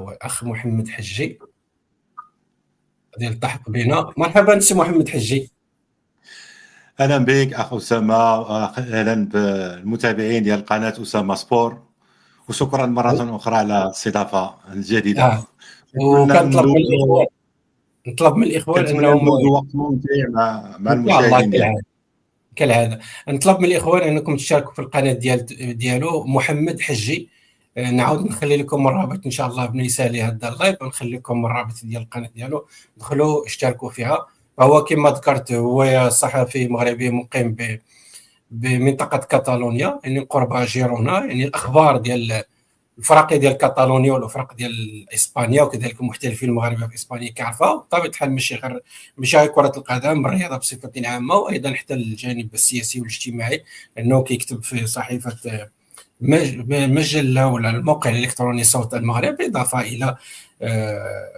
هو اخ محمد حجي ديال التحق بنا. مرحبا سي محمد حجي. اهلا بك اخ اسامه، اهلا بالمتابعين ديال قناه اسامه سبور، وشكرا مره اخرى على الاستضافه الجديده. اه كنا وكنطلب من ندوزو الاخوان، نطلب من الاخوان كنتمنى انهم ندوزو وقت ممتع مع ان شاء الله المشاهدين ديالنا. كالعاده نطلب من الاخوان انكم تشاركوا في القناه ديالو محمد حجي. نعاود نخلي لكم الرابط ان شاء الله بنيسالي هذا اللايف، ونخلي لكم الرابط ديال القناه ديالو، دخلوا اشتركوا فيها. فهو كما ذكرت هو صحفي مغربي مقيم بمنطقه كاتالونيا، يعني قرب جيرونا. يعني الاخبار ديال الفرق ديال كاتالونيا والفرق ديال اسبانيا وكذلك المحترفين المغاربه في اسبانيا كيعرفها بطبيعه الحال، ماشي غير كره القدم، الرياضه بصفه عامه، وايضا حتى الجانب السياسي والاجتماعي، لانه كيكتب في صحيفه مجله ولا الموقع الالكتروني صوت المغرب، اضافه الى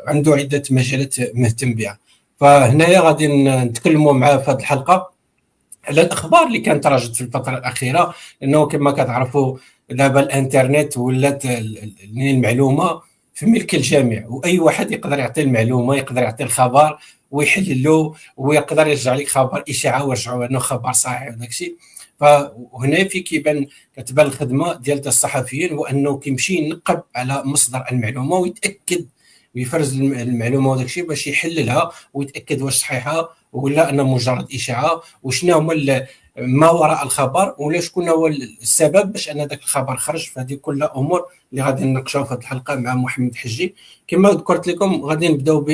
عنده عده مجالات مهتم بها. فهنايا غادي نتكلموا معاه في هذه الحلقه على الاخبار اللي كانت تراجعت في الفتره الاخيره، لانه كما كتعرفوا دابا الانترنت ولات المعلومه في ملك الجميع، واي واحد يقدر يعطي المعلومه، يقدر يعطي الخبر ويحلله، ويقدر يرجع لك خبر اشاعه ويرجعوا انه خبر صحيح وداك الشيء. فهنا في كتبان الخدمه ديال الصحفيين، هو انه كيمشي ينقب على مصدر المعلومه ويتاكد ويفرز المعلومه وداك الشيء باش يحللها ويتاكد واش صحيحه ولا انها مجرد اشاعه، وشنو هما ما وراء الخبر، ولا شكون هو السبب باش ان ذاك الخبر خرج. فهذه كلها امور اللي غادي نناقشوها في هذه الحلقه مع محمد حجي. كما ذكرت لكم غادي نبداو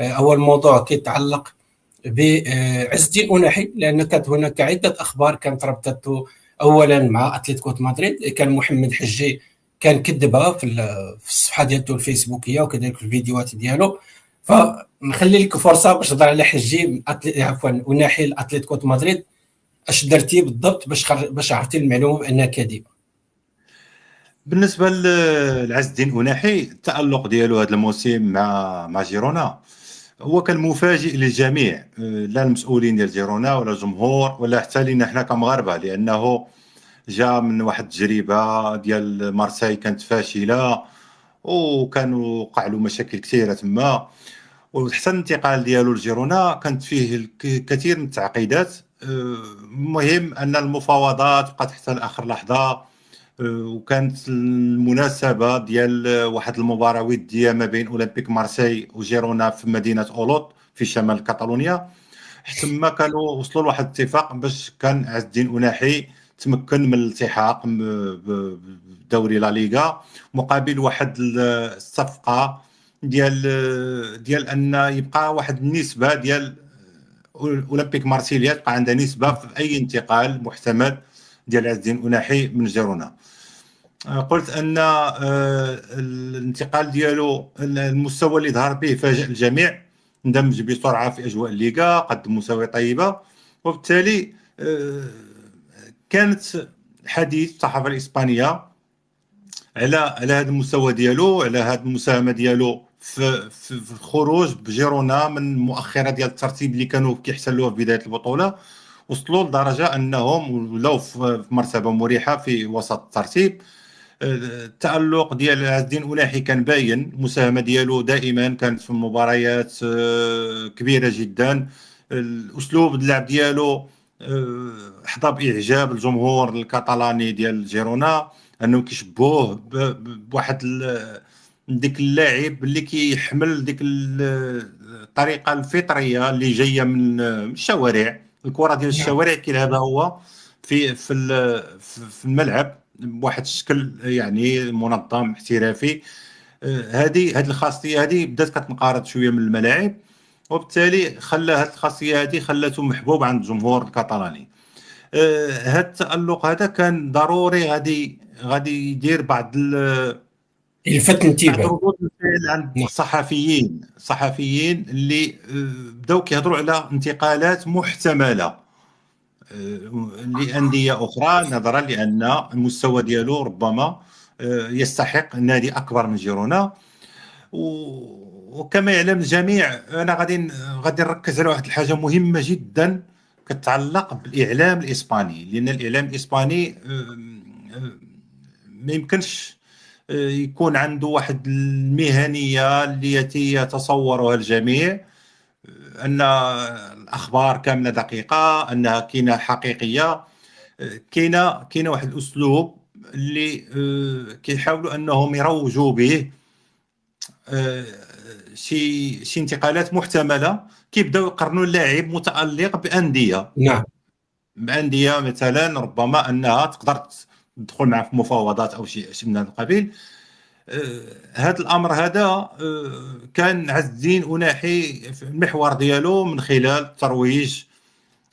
اول موضوع كيتعلق بعز الدين أناحي، لان كانت هناك عده اخبار كانت ربطته اولا مع اتلتيكو مدريد. كان محمد حجي كان كذبها في الصفحه ديالته الفيسبوكيه وكذلك في الفيديوهات ديالو. فنخلي لك فرصه باش تهضر على حجي عفوا أناحي الاتلتيكو مدريد. اش درتي بالضبط باش عرفتي المعلومه بانها كاذبه؟ بالنسبه لعز الدين اناحي، التالق ديالو هذا الموسم مع جيرونا هو كان مفاجئ للجميع، لا المسؤولين ديال جيرونا ولا الجمهور ولا حتى لينا حنا كمغاربه، لانه جا من واحد التجربه ديال مارسيل كانت فاشله، وكانوا وقع له مشاكل كثيره تما، وحتى الانتقال ديالو لجيرونا كانت فيه الكثير من التعقيدات. المهم ان المفاوضات بقات حتى لاخر لحظه، وكانت المناسبه ديال واحد المباراه وديه ما بين اولمبيك مارسي وجيرونا في مدينه اولوط في شمال كاتالونيا. حتى ما كانوا وصلوا لواحد الاتفاق باش كان عز الدين أناحي تمكن من الالتحاق بدوري لا ليغا، مقابل واحد الصفقه ديال ان يبقى واحد النسبه ديال اولمبيك مارسيليا، تبقى عندها نسبه في اي انتقال محتمل ديال عز الدين أناحي من جيرونا. قلت ان الانتقال ديالو المستوى اللي ظهر به فاجأ الجميع، اندمج بسرعه في اجواء الليغا، قدم مساويه طيبه، وبالتالي كانت حديث الصحافه الاسبانيه على هذا المستوى ديالو، على هذه المساهمه ديالو في الخروج بجيرونا من مؤخره ديال الترتيب اللي كانوا كيحتلوها في بدايه البطوله. وصلوا لدرجه انهم ولاو في مرتبه مريحه في وسط الترتيب. التألق ديال عز الدين أناحي كان باين، المساهمة ديالو دائما كانت في مباريات كبيرة جدا. الأسلوب اللعب ديالو حظى بإعجاب الجمهور الكاتالاني ديال جيرونا، أنه كيشبوه بواحد ديك اللاعب اللي كيحمل ديك الطريقة الفطرية اللي جاية من الشوارع. الكرة ديال الشوارع كيلعبها هو في الملعب بواحد الشكل يعني منظم احترافي. هذه الخاصيه هذه بدات كتنقرض شويه من الملاعب، وبالتالي خلى هذه الخاصيه هذه خلاته محبوب عند الجمهور الكاتالاني. هذا التألق هذا كان ضروري، غادي يدير يلفت بعض الانتباه. ردود الفعل عند نعم. الصحفيين اللي بداو كيهضروا على انتقالات محتمله لأندية أخرى، نظرا لأن المستوى ديالو ربما يستحق نادي أكبر من جيرونا. وكما يعلم الجميع، أنا غادي نركز على واحد الحاجة مهمة جدا كتعلق بالإعلام الإسباني، لأن الإعلام الإسباني ما يمكنش يكون عنده واحد المهنيه التي يتصورها الجميع، ان الاخبار كامله دقيقه، انها كاينه حقيقيه. كاينه واحد الاسلوب اللي كيحاولوا انهم يروجوا به شي انتقالات محتمله. كيبداو يقارنوا اللاعب متالق بانديه، نعم مثلا ربما انها تقدر تدخل معه في مفاوضات او شيء من هذا القبيل. هذا الامر هذا كان عز الدين أناحي في المحور ديالو من خلال الترويج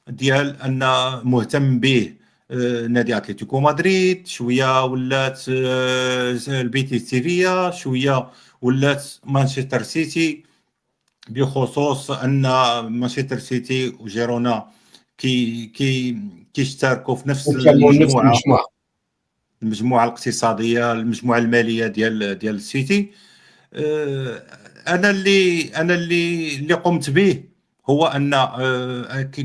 ديال ان مهتم به نادي اتلتيكو مدريد، شويه ولات البيتيس سيفيا، شويه ولات مانشستر سيتي، بخصوص ان مانشستر سيتي وجيرونا كيشتركوا في نفس يكملوا نفس المجموعه، المجموعه. الاقتصاديه، المجموعه الماليه ديال السيتي. انا اللي قمت به هو ان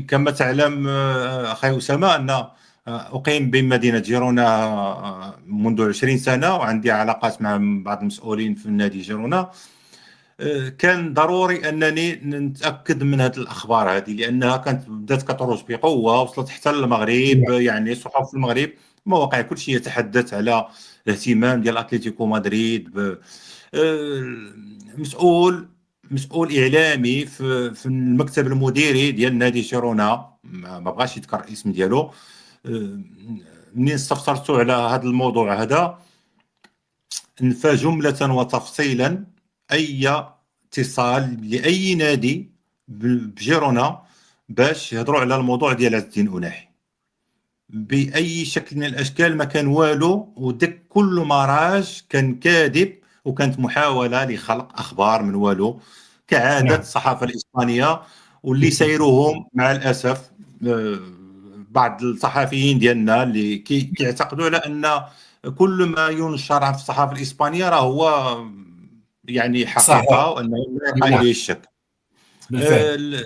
كما تعلم اخي اسامه ان اقيم بمدينه جيرونا منذ 20 سنه، وعندي علاقات مع بعض المسؤولين في نادي جيرونا. كان ضروري انني نتاكد من هذه الاخبار هذه، لانها كانت بدات كتروج بقوه، وصلت حتى للمغرب. يعني صحف المغرب، مواقع، كل شيء يتحدث على الاهتمام ديال اتلتيكو مدريد مسؤول اعلامي في المكتب المديري ديال نادي جيرونا، ما بغاش يذكر الاسم ديالو. منين استفسرت على هذا الموضوع هذا، نفى جمله وتفصيلا اي اتصال لاي نادي بجيرونا باش يهضروا على الموضوع ديال عز الدين أناحي باي شكل من الاشكال. ما كان والو، وداك كل ما راج كان كاذب، وكانت محاوله لخلق اخبار من والو كعاده نعم الصحافه الاسبانيه، واللي سيرهم مع الاسف بعض الصحفيين ديالنا اللي كيعتقدوا على ان كل ما ينشر في الصحافه الاسبانيه راه هو يعني صحيح. حقيقه، وانه لا يبقى نعم اليه الشك. بالفعل.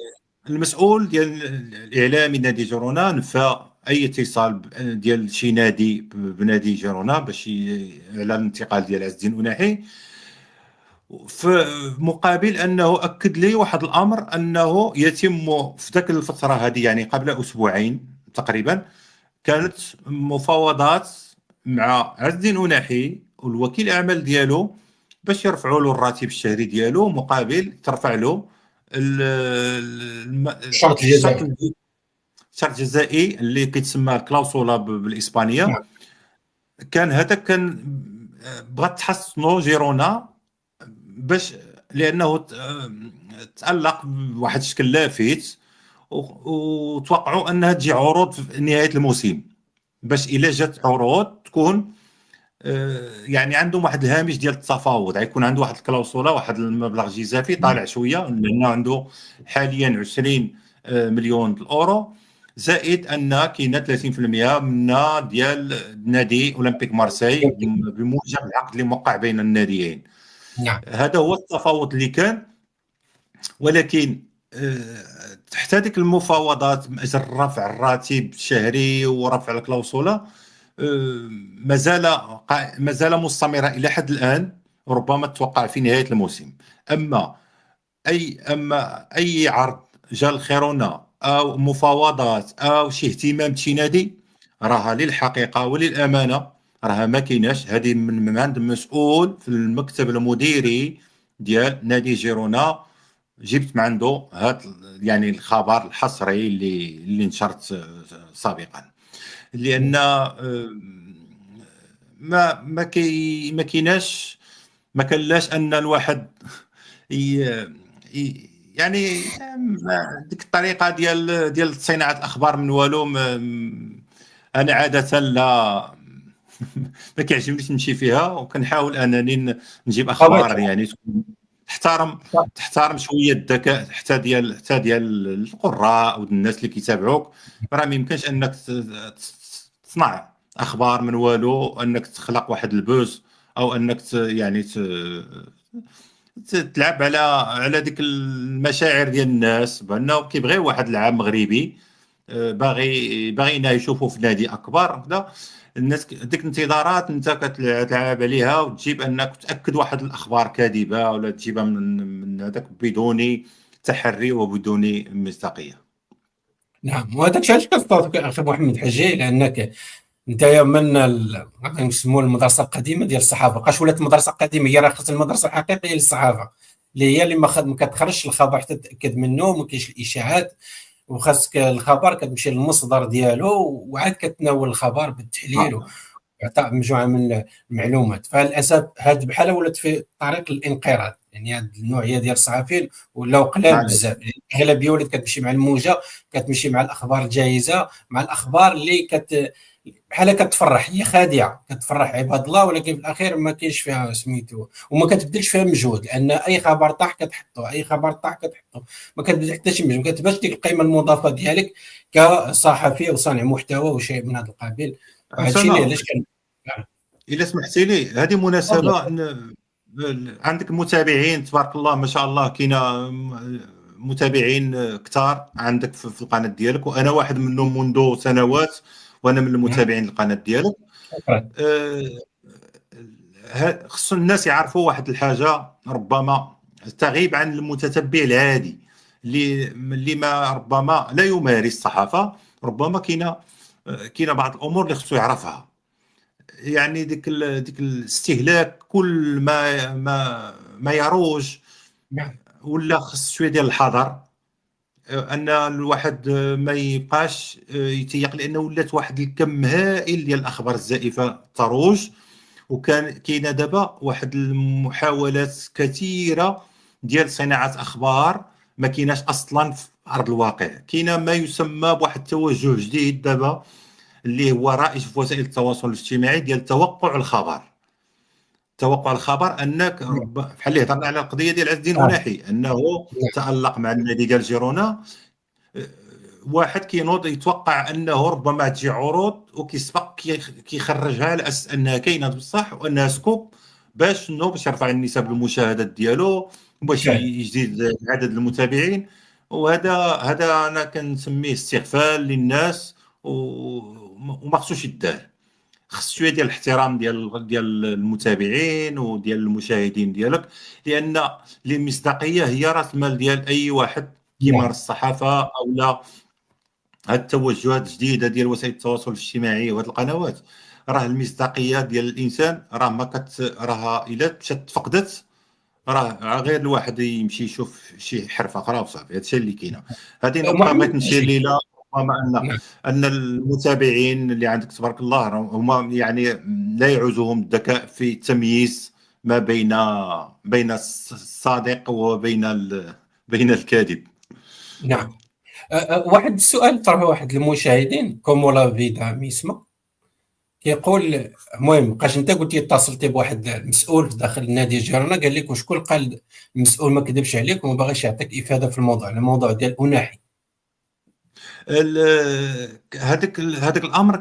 المسؤول ديال الاعلامي نادي جيرونا نفى اي اتصال ديال شي نادي بنادي جيرونا باش على الانتقال ديال عز الدين أناحي، في مقابل انه اكد لي واحد الامر، انه يتم في ذاك الفتره هذه، يعني قبل اسبوعين تقريبا، كانت مفاوضات مع عز الدين أناحي والوكيل الاعمال ديالو باش يرفعوا له الراتب الشهري ديالو، مقابل ترفع له الشرط الشرط الجزائي. الجزائي اللي كيتسمى الكلاوسولا بالاسبانيه. نعم كان هذا كان بغات تحصنوا جيرونا باش، لانه تالق بواحد الشكل لافت، وتوقعوا انها تجي عروض في نهايه الموسم، باش الا جات عروض تكون يعني عندهم واحد الهامش ديال التفاوض، غيكون عنده واحد الكلاوسولا، واحد المبلغ جزافي طالع شويه، لانه عنده حاليا 20 مليون الاورو، زائد ان كاينه 30% منها ديال نادي اولمبيك مارسي بموجب العقد اللي موقع بين الناديين. نعم هذا هو التفاوض اللي كان. ولكن تحت هذيك المفاوضات من اجل رفع الراتب الشهري ورفع الكلاوسولا ما زال مستمره الى حد الان، وربما تتوقع في نهايه الموسم. اما اي عرض جا الخيرونا او مفاوضات او شي اهتمام بشي نادي، راها للحقيقه وللامانه راها ما كايناش. هذه من عند مسؤول في المكتب المديري ديال نادي جيرونا، جبت من عنده هذا يعني الخبر الحصري اللي نشرت سابقا. لان ما كايناش، ما كلاش ان الواحد يعني ديك الطريقه ديال صناعه الاخبار من والو. انا عاده لا ما كيعجبنيش نمشي فيها، وكنحاول انني نجيب طبعا. اخبار يعني تحترم شويه الذكاء حتى ديال القراء او الناس اللي كيتابعوك. راه ما يمكنش انك تصنع اخبار من والو، انك تخلق واحد البوز، او انك يعني تلعب على ديك المشاعر ديال الناس بانه كيبغيو واحد اللاعب مغربي باغي انه يشوفوا في نادي اكبر كذا. الناس ديك الانتظارات انت كتلعب عليها وتجيب انك تاكد واحد الاخبار كاذبه ولا تجيبها من هذاك بدون تحري وبدون مصداقيه. نعم، وهذاك الشيء علاش كنصطادك اخي محمد حجي، لانك انت من نسموه المدرسه القديمه ديال الصحافه، بقاش ولات المدرسه القديمه هي راه خاص المدرسه الحقيقيه للصحافه، اللي هي اللي ما كتخرجش الخبر حتى تاكد منه، ما كاينش الاشاعات، وخاصك الخبر كتمشي للمصدر ديالو وعاد كتناول الخبر بالتحليل واعطاء مجموعه من المعلومات. فللاسف هذه بحال ولات في طريق الانقراض، يعني هذه النوعيه ديال الصحفيين ولاو قلال معليش. بزاف، يعني الاغلبيه ولات كتمشي مع الموجه، كتمشي مع الاخبار الجاهزه، مع الاخبار اللي بحال كتفرح، هي خادعه كتفرح عباد الله، ولكن في الاخير ما كاينش فيها سميتو، وما كتبذلش فيها مجهود، لان اي خبر طاح كتحطه، اي خبر طاح كتحطه، ما كتبذل حتى شي مجهود، ما كتبانش ديك القيمه المضافه ديالك كصحفي وصانع محتوى وشيء من هذا القبيل. وهذا الشيء اللي اسامه، علاش كان. نعم. الا سمحتي لي هذه تفضل. مناسبه عندك متابعين تبارك الله ما شاء الله، كاينه متابعين كثار عندك في القناه ديالك، وانا واحد منهم منذ سنوات، وانا من نعم. المتابعين للقناه ديالك. شكرا. آه، خص الناس يعرفوا واحد الحاجه ربما تغيب عن المتتبع العادي اللي ما ربما لا يمارس الصحافه. ربما كاينه بعض الامور اللي خصو يعرفها. يعني ديك الاستهلاك كل ما يروج، نعم. ولا خص شويه ديال الحذر. ان الواحد ما يبقاش يتيق، لانه ولات واحد الكم هائل ديال الاخبار الزائفه تروج. وكان كاينه دابا واحد المحاولات كثيره ديال صناعه اخبار ما كايناش اصلا في ارض الواقع. كاينه ما يسمى بواحد التوجه جديد دابا اللي هو رائج في وسائل التواصل الاجتماعي، ديال توقع الخبر. توقع الخبر انك نعم. بحال اللي هضرنا على القضيه ديال عز الدين آه. مناحي، انه نعم. تالق مع النادي ديال جيرونا. واحد كينوض يتوقع انه ربما تجي عروض وكيسبق كيخرجها على اساس انها كاينه بصح وانها سكوب، باش باش يرفع النسب المشاهدات ديالو وباش بالفعل. يزيد عدد المتابعين. وهذا انا كنسميه استغفال للناس، وما خصوش يدار. خص شويه ديال الاحترام ديال المتابعين وديال المشاهدين ديالك، لان المصداقيه هي راس مال ديال اي واحد نعم. كيمارس الصحافه او لا. هاد التوجهات الجديده ديال وسائل التواصل الاجتماعي وهاد القنوات، راه المصداقيه ديال الانسان راه ما راها الا مشات فقدت، راه غير الواحد يمشي يشوف شي حرفه اخرى وصافي. هادشي اللي كاينه. هذه نقطه محمد بغيت نشير حجي. ليها. ربما نعم. ان المتابعين اللي عندك تبارك الله هما يعني لا يعوزهم الذكاء في التمييز ما بين الصادق وبين بين الكاذب. نعم. واحد السؤال طرحه واحد المشاهدين كومولا فيدا ميسما، كيقول، المهم بقاش انت قلتي اتصلتي بواحد المسؤول في داخل نادي جيرونا، قال لك وشكون قال المسؤول ما كذبش عليك وما باغيش يعطيك افاده في الموضوع، الموضوع ديال اناحي. هذاك الامر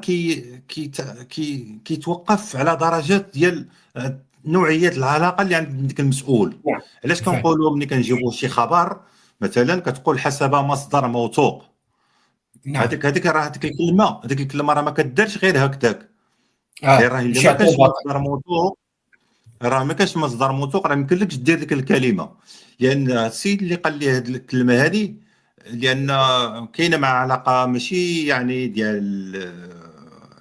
كيتوقف على درجات ديال نوعيه العلاقه اللي عند ديك المسؤول. نعم. علاش بالفعل. كنقولوا ملي كنجيبوا شي خبر مثلا كتقول حسب مصدر موثوق؟ نعم. هذيك الكلمه راه ما كدارش غير هكذاك. غير اه، راه الا باش ما يعطيو كانش باطل. مصدر موثوق، راه ما كانش مصدر موثوق، راه ما يمكنلكش دير ديك الكلمه. لان السيد اللي قال لي هذه الكلمه هذه، لان كاينه مع علاقه ماشي يعني ديال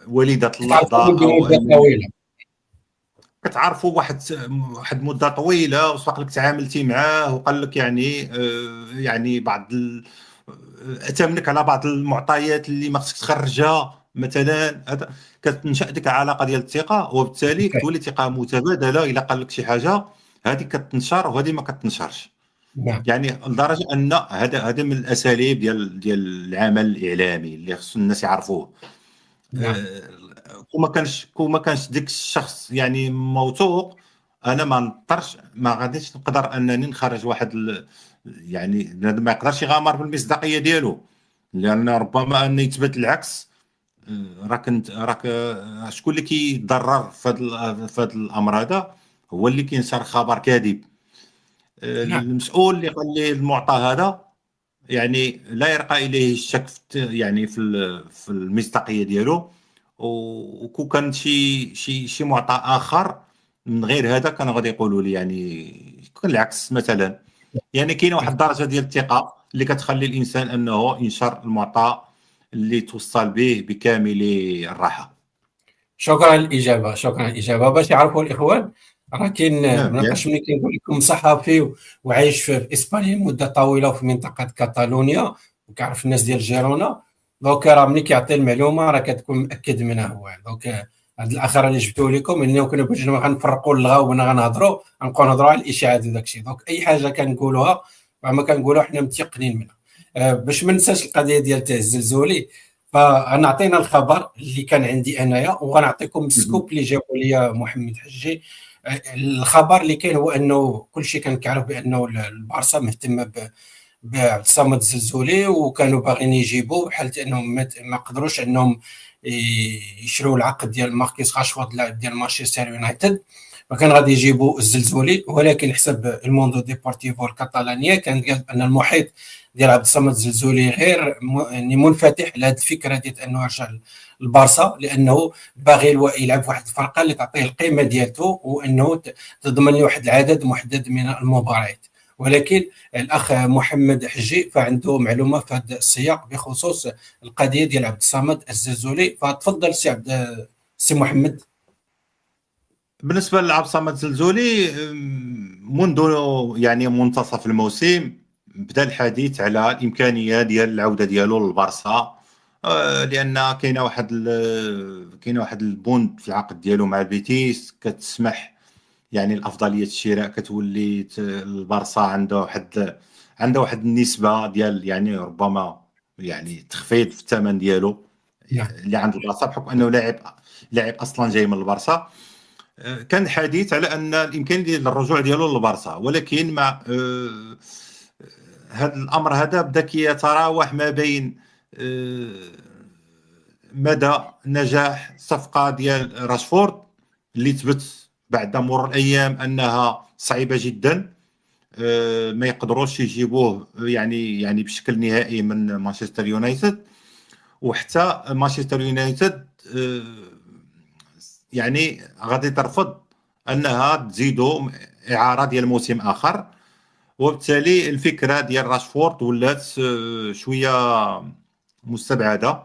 وليده كتعرفوا اللحظه او بمده ان طويله. كتعرفوا واحد مده طويله وسبق لك تعاملتي معاه وقال لك يعني بعض اتمنك على بعض المعطيات اللي ما خصك تخرجها مثلا. هذا كتنشا ديك العلاقه ديال الثقه، وبالتالي بالفعل. كتولي ثقه متبادله. الا قال لك شي حاجه هذه كتنشر وهذه ما كتنشرش. نعم. يعني لدرجه ان هذا من الاساليب ديال العمل الاعلامي اللي خص الناس يعرفوه. نعم. كون ما كانش ديك الشخص يعني موثوق، انا ما غاديش نقدر انني نخرج واحد يعني بنادم ما يقدرش يغامر بالمصداقيه ديالو، لان ربما ان يثبت العكس. شكون اللي كيضرر في هذا الامر هذا؟ هو اللي كينشر خبر كاذب. نعم. المسؤول اللي قال لي المعطى هذا يعني لا يرقى اليه الشك يعني في المصداقيه ديالو. وكون كان شي معطى اخر من غير هذا كان غادي يقولوا لي يعني كان العكس مثلا. يعني كاينه واحد الدرجه ديال الثقه اللي كتخلي الانسان انه ينشر المعطى اللي توصل به بكامل الراحه. شكرا للاجابه، شكرا للاجابه. باش يعرفوا الاخوان، راه كاين، ما نعم نبقاش ملي كنقول لكم صحفي وعايش في اسبانيا مده طويله وفي منطقه كاتالونيا وكيعرف الناس ديال جيرونا، دونك راه ملي كيعطي المعلومه راه كتكون مأكد منها هو. دونك هاد الاخر اللي جبتو لكم انه كنا باش غنفرقوا اللغه وبنا غنهضروا غنبقاو نهضروا على الاشاعات وداك الشيء. دونك اي حاجه كنقولوها ما كنقولوا حنا متيقنين منها. باش ما ننساش القضيه ديال تاع الزلزولي، فغنعطينا الخبر اللي كان عندي انايا وغنعطيكم السكوب اللي جابوا لي محمد حجي. الخبر اللي كاين هو انه كل شيء كان كيعرف بانه البارسا مهتمه بعبد الصمد الزلزولي، وكانوا باغيين يجيبوه بحال انهم ما قدروش انهم يشروا العقد ديال ماركيس راشفورد اللاعب ديال مانشستر يونايتد، فكان غادي يجيبوا الزلزولي. ولكن حسب الموندو ديبورتيفو الكاتالانيه كان قال ان المحيط ديال عبد الصمد الزلزولي غير يعني منفتح لهذه الفكره ديال انه يرجع البارسا، لانه باغي يلعب في واحد الفرقه اللي تعطيه القيمه ديالته وانه تضمن له واحد العدد محدد من المباريات. ولكن الاخ محمد حجي فعنده معلومه في هذا السياق بخصوص القضيه ديال عبد الصمد الزلزولي، فتفضل سي محمد. بالنسبه لعبد الصمد الزلزولي، منذ يعني منتصف الموسم بدا الحديث على الامكانيه ديال العوده ديالو للبارسا. لان كاينه واحد البوند في العقد ديالو مع البيتيس كتسمح يعني الافضليه الشراء كتولي البارسا عنده واحد النسبه ديال يعني ربما يعني تخفيض في الثمن ديالو نعم. اللي عند البارسا بحكم انه لاعب اصلا جاي من البارسا. كان الحديث على ان الامكان ديال الرجوع ديالو للبارسا، ولكن مع هذا الامر هذا بدا كيتراوح ما بين مدى نجاح الصفقه ديال راشفورد اللي ثبت بعد مرور الايام انها صعيبه جدا، ما يقدروش يجيبوه يعني بشكل نهائي من مانشستر يونايتد. وحتى مانشستر يونايتد يعني غادي ترفض انها تزيدو اعاره ديال موسم اخر، وبالتالي الفكره ديال راشفورد ولات شويه مستبعده.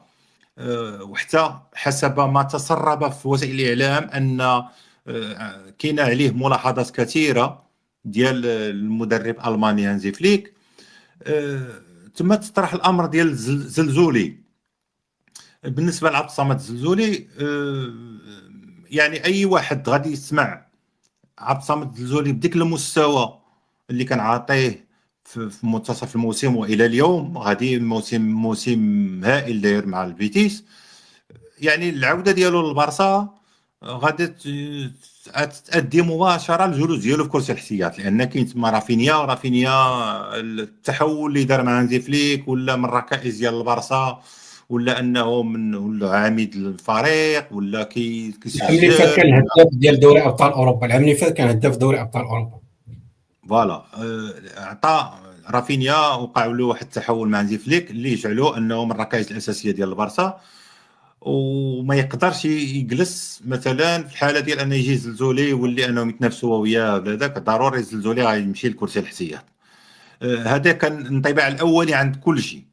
وحتى حسب ما تسرب في وسائل الاعلام ان كاين عليه ملاحظات كثيره ديال المدرب الالماني هانزي فليك. ثم تطرح الامر ديال الزلزولي. بالنسبه لعبد الصمد الزلزولي، يعني اي واحد غادي يسمع عبد الصمد الزلزولي بديك المستوى اللي كان عاطيه في منتصف الموسم والى اليوم، غادي موسم هائل داير مع البيتيس. يعني العوده ديالو للبارسا غادي تؤدي مباشره الجلوس ديالو في كرسي الاحتياط، لان كاين تما رافينيا التحول اللي دار مع هانزي فليك ولا من ركائز ديال البارسا، ولا انه ولا عميد الفريق ولا العام اللي فات كيسجل كان هداف ديال دوري ابطال اوروبا، العام اللي فات كان هداف دوري ابطال اوروبا. فوالا. عطى رافينيا وقع له واحد التحول مع هانزي فليك اللي جعلو انه من الركائز الاساسيه ديال البارسا، وما يقدرش يجلس مثلا في الحاله ديال انه يجي زلزولي يولي انهم يتنافسوا وياه ولا ذاك، ضروري الزلزولي غيمشي لكرسي الاحتياط. هذا كان الانطباع الاولي عند كل شيء.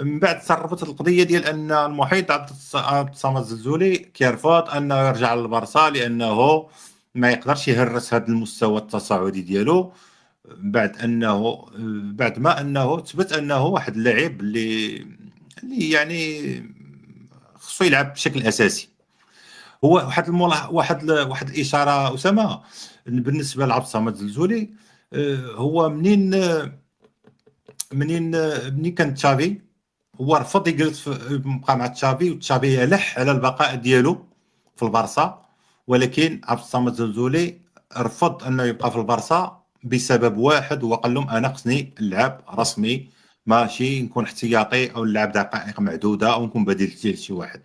من بعد تصرفت القضيه ديال ان المحيط عبد الصمد الزلزولي كيرفض انه يرجع للبارسا لانه ما يقدرش يهرس هذا المستوى التصاعدي ديالو، بعد ما انه ثبت انه واحد اللاعب اللي يعني خصو يلعب بشكل اساسي. هو واحد الاشاره اسامه بالنسبه لعبد الصمد الزلزولي. هو منين كان تشافي هو رفض يجلس يبقى مع تشافي، وتشافي يلح على البقاء ديالو في البارسا، ولكن عبد الصمد الزلزولي رفض انه يبقى في البارسا بسبب واحد، هو قال لهم انا خصني نلعب رسمي، ماشي نكون احتياطي او نلعب دقائق معدوده او نكون بديل ديال شي واحد.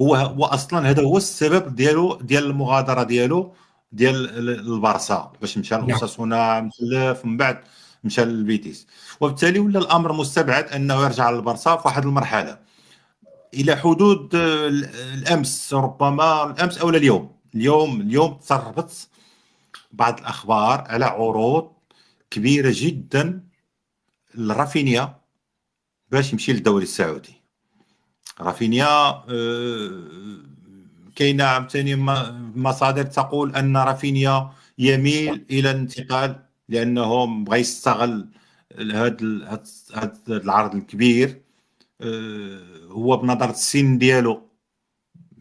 هو اصلا هذا هو السبب ديال المغادره ديال البارسا، باش مشى نعم. لأوساسونا مسلف ومن بعد مشى للبيتيس. وبالتالي ولا الامر مستبعد انه يرجع للبارسا في واحد المرحله. الى حدود الامس، ربما الامس او اليوم تسربت بعض الاخبار على عروض كبيره جدا لرافينيا باش يمشي للدوري السعودي. رافينيا كاينه عاوتاني مصادر تقول ان رافينيا يميل الى الانتقال لانه بغى يستغل هذا العرض الكبير. هو بنظر السن ديالو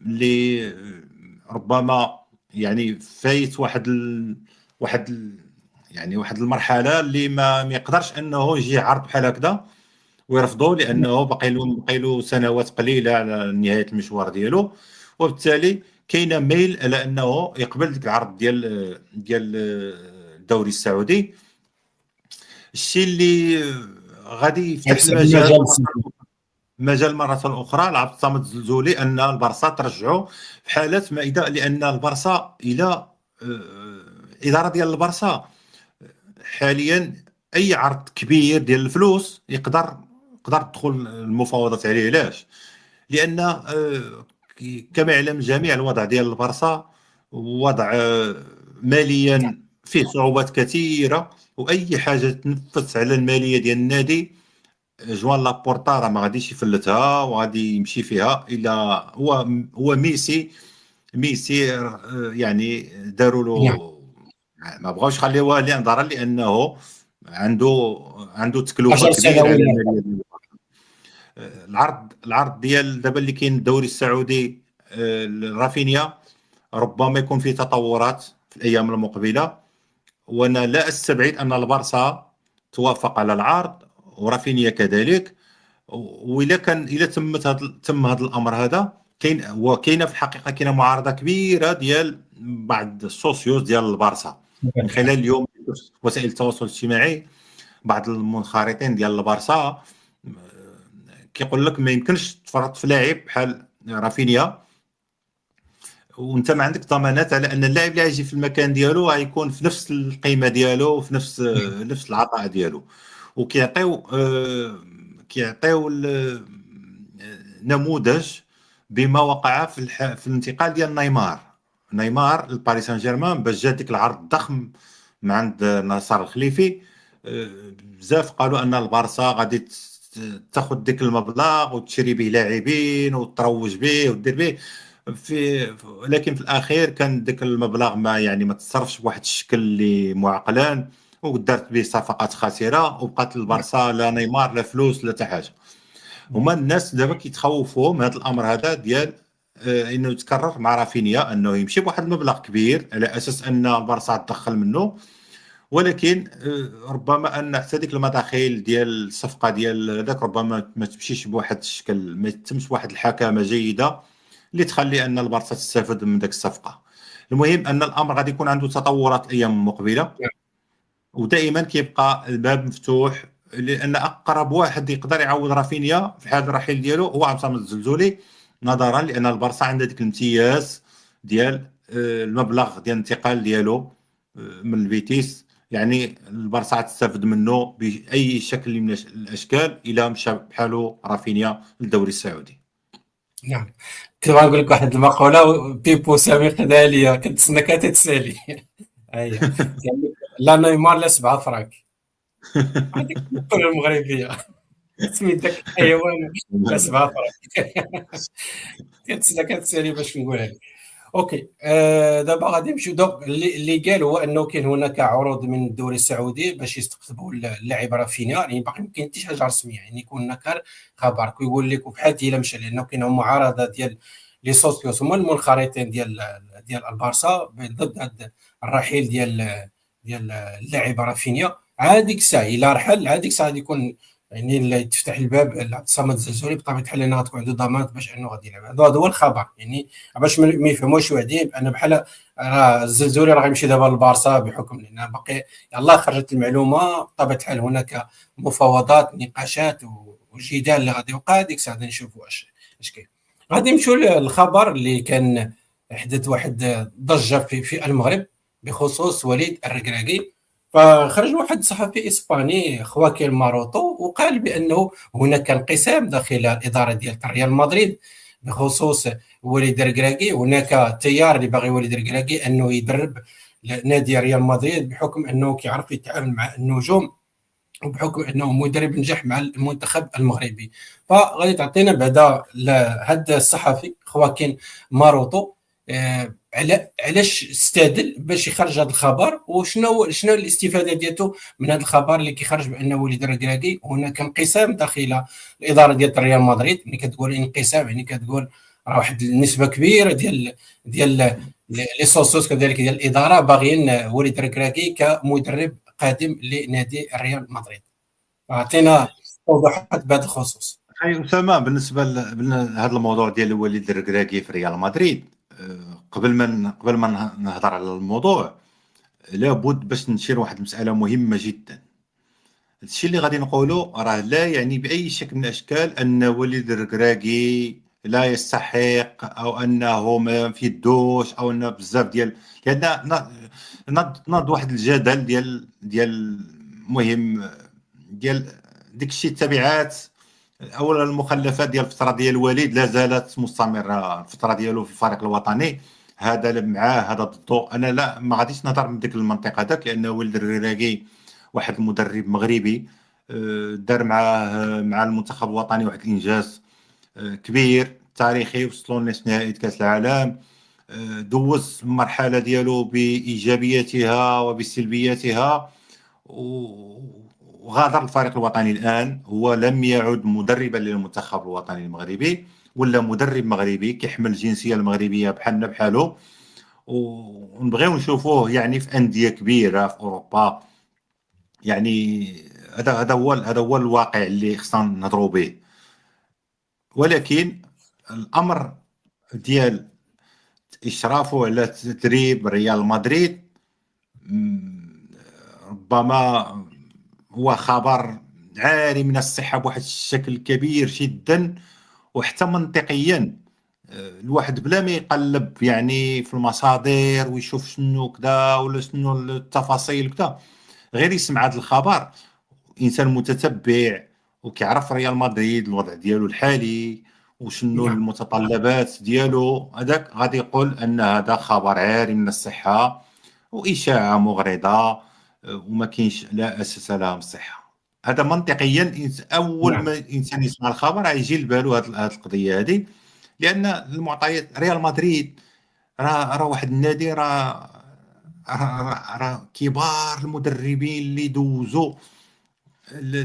اللي ربما يعني فايت واحد المرحله اللي ما يقدرش انه يجي عرض بحال هكذا ويرفضوا، لانه باقي له سنوات قليله على نهايه المشوار ديالو، وبالتالي كاين ميل على انه يقبل ديك العرض ديال الدوري السعودي. الشيء اللي غادي يفتح المجال مرة أخرى لعبد الصمد الزلزولي أن البارسا ترجعوا في حالة ما إذا، لأن البارسا إلى إدارة ديال البارسا حاليا أي عرض كبير ديال الفلوس يقدر تدخل المفاوضات عليه. علاش؟ لأن كما يعلم الجميع الوضع ديال البارسا وضع ماليا فيه صعوبات كثيرة، وأي حاجة تنفس على المالية ديال النادي جوان لابورتا راه ما غاديش يفلتها وغادي يمشي فيها. الى هو ميسي يعني داروا له ما بغاوش يخليوها لانظارا لانه عنده تكلفه كبيره على الماليه. العرض ديال دابا اللي كاين الدوري السعودي رافينيا ربما يكون فيه تطورات في الايام المقبله، وانا لا استبعد ان البارسا توافق على العرض ورافينيا كذلك. واذا تم هذا الامر هذا كاينه في الحقيقه كاينه معارضه كبيره ديال بعض السوسيوس ديال البارسا من خلال اليوم وسائل التواصل الاجتماعي. بعض المنخرطين ديال البارسا كيقول لك ما يمكنش تفرط في لاعب بحال رافينيا وانت ما عندك ضمانات على ان اللاعب اللي غيجي في المكان ديالو غيكون في نفس القيمه ديالو وفي نفس العطاء ديالو. وكيعطيو نموذج بما وقع في الانتقال ديال نيمار لباريس سان جيرمان باش جا ديك العرض الضخم من عند نصر الخليفي. بزاف قالوا ان البارسا غادي تاخذ ديك المبلغ وتشري به لاعبين وتروج به ودير به لكن في الاخير كان ديك المبلغ ما تصرفش بواحد الشكل اللي معقلان ودارت به صفقات خاسره وبقات البارسا لا نيمار لا فلوس لا حتى حاجه. هما الناس دابا كيتخوفوا من هذا الامر هذا ديال انه يتكرر مع رافينيا انه يمشي بواحد المبلغ كبير على اساس ان البارسا تدخل منه، ولكن ربما ان حتى ديك المداخيل ديال الصفقه ديال هذاك ربما ما تمشيش بواحد الشكل، ما تتمش بواحد الحكامه جيده اللي تخلي ان البارسا تستافد من ديك الصفقه. المهم ان الامر غادي يكون عنده تطورات الايام المقبله، ودائما كيبقى الباب مفتوح لان اقرب واحد يقدر يعوض رافينيا في حال الرحيل ديالو هو عبد الصمد الزلزولي، نظرا لان البارسا عندها ديك الامتياز ديال المبلغ ديال الانتقال ديالو من البيتيس. يعني البارسا تستافد منه باي شكل من الاشكال الى مشى بحالو رافينيا للدوري السعودي. نعم، كنت غنقول لك واحد المقوله بيبو سامي خدها ليا كنتسنى كتسالي هي لا نيمار لا 7 فراك هذيك الكره المغربيه سميت داك الحيوان لا 7 فراك كنتسنى كتسالي باش نقولها لك. اوكي دابا غادي نمشيو اللي قال هو انه كاين هناك عروض من الدوري السعودي باش يستقطبوا اللاعب رافينيا، يعني باقي ما كاين حتى شي حاجه رسميه، يعني يكون هناك خبر كيقول لك وبحال الا مشى لانه كاين معارضه ديال لي سوسيوس هما المنخرطين ديال البارسا ضد هذا الرحيل ديال اللاعب رافينيا. عاديك الساعه الا رحل عاديك الساعه غادي يكون يعني اللي تفتح الباب لعبد الصمد الزلزولي بطبيعه الحال انه غتكون عنده ضمانات باش انه غادي يلعب. هذا هو الخبر، يعني باش ما يفهموش وحدين بان بحال راه الزلزولي راه غيمشي دابا للبارسا بحكم لان باقي يلاه خرجت المعلومه. بطبيعه الحال هناك مفاوضات نقاشات وجدال اللي غادي يوقع، ديك الساعه غادي نشوفوا اش كاين. غادي نمشيو للخبر اللي كان حدث واحد ضجه في المغرب بخصوص وليد الركراكي. فخرج واحد صحفي اسباني خواكين ماروتو وقال بانه هناك انقسام داخل الاداره ديال ريال مدريد بخصوص وليد الركراكي. هناك تيار اللي باغي وليد الركراكي انه يدرب نادي ريال مدريد بحكم انه كيعرف يتعامل مع النجوم، وبحكم انه مدرب نجح مع المنتخب المغربي. فغادي تعطينا بعدا هذا الصحفي خواكين ماروتو علاش استدل باش يخرج هذا الخبر، وشنو الاستفاده ديالته من هذا الخبر اللي كيخرج بانه وليد الركراكي هناك انقسام داخل الاداره ديال ريال مدريد. ملي كتقول انقسام يعني كتقول راه واحد النسبه كبيره ديال لي سوسيوس كذلك ديال الاداره باغيين وليد الركراكي كمدرب قادم لنادي ريال مدريد. اعطينا توضيحات بهذا الخصوص. اي اسامه، بالنسبه لهذا الموضوع ديال وليد الركراكي في ريال مدريد، قبل ما نهضر على الموضوع، لابد باش نشير واحد المساله مهمه جدا. الشيء اللي غادي نقوله راه لا يعني باي شكل من الاشكال ان وليد الركراكي لا يستحق، او انه ما في الدوش، او انه بزاف ديال، لان ناض واحد الجدل ديال مهم، ديال ديك الشيء التبعات. اولا المخلفات ديال الفتره ديال الوليد لا زالت مستمره، الفتره ديالو في الفريق الوطني، هذا معاه هذا ضده. انا لا ما غاديش نهضر من ديك المنطقه هذاك، لان وليد الركراكي واحد المدرب مغربي، دار مع المنتخب الوطني واحد الانجاز كبير تاريخي، وصلوا لنصف نهائي كاس العالم. دوز المرحله ديالو بايجابياتها وبسلبياتها، وغادر الفريق الوطني. الان هو لم يعد مدربا للمنتخب الوطني المغربي، ولا مدرب مغربي كيحمل الجنسيه المغربيه بحالنا بحالو، ونبغيو نشوفوه يعني في انديه كبيره في اوروبا. يعني هذا هو الواقع اللي خصنا نهضروا به. ولكن الامر ديال اشرافه على تدريب ريال مدريد ربما هو خبر عاري من الصحة بواحد الشكل كبير جدا، وحتى منطقيا الواحد بلا ما يقلب يعني في المصادر ويشوف شنو كذا ولا شنو التفاصيل كذا، غير يسمع هذا الخبر، انسان متتبع وكيعرف ريال مدريد الوضع ديالو الحالي وشنو نعم. المتطلبات ديالو، هذاك غادي يقول ان هذا خبر عاري من الصحة واشاعة مغرضة، وما كاينش لا اساس لها من الصحة. هذا منطقيا اول نعم. ما الانسان يسمع الخبر غيجي لبالو هذه القضية هذه، لان المعطيات ريال مدريد راه واحد النادي، راه كبار المدربين اللي دوزوا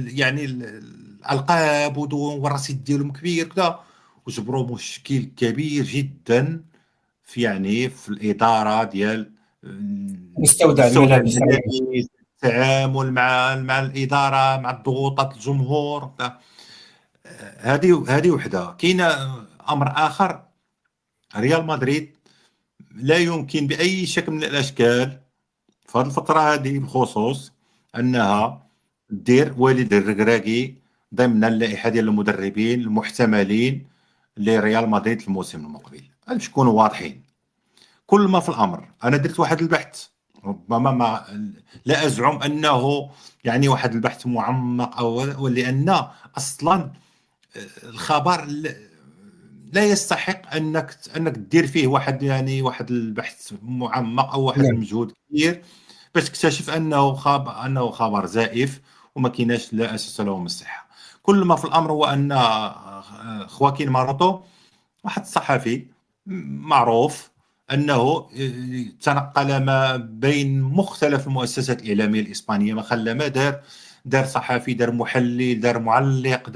يعني الالقاب والرصيد ديالهم كبير كذا، وجبروا مشكل كبير جدا في يعني في الاداره ديال مستودع مستودع الملابس. الملابس، التعامل مع الاداره، مع الضغوطات الجمهور. هذه وحده. كاين امر اخر، ريال مدريد لا يمكن باي شكل من الاشكال في هذه الفتره هذه بالخصوص انها دير وليد الركراكي ضمن اللائحه ديال المدربين المحتملين لريال مدريد الموسم المقبل. باش نكونوا واضحين، كل ما في الامر، انا درت واحد البحث، ربما ما لا ازعم انه يعني واحد البحث معمق، او لان اصلا الخبر لا يستحق انك دير فيه واحد البحث معمق او واحد نعم. المجهود كبير باش تكتشف انه خبر زائف وما كايناش لا اساس له من الصحه. كل ما في الامر هو ان خواكين ماروتو واحد الصحفي معروف انه تنقل ما بين مختلف المؤسسات الاعلاميه الاسبانيه، ما خلى ما دار صحفي، دار محلل، دار معلق،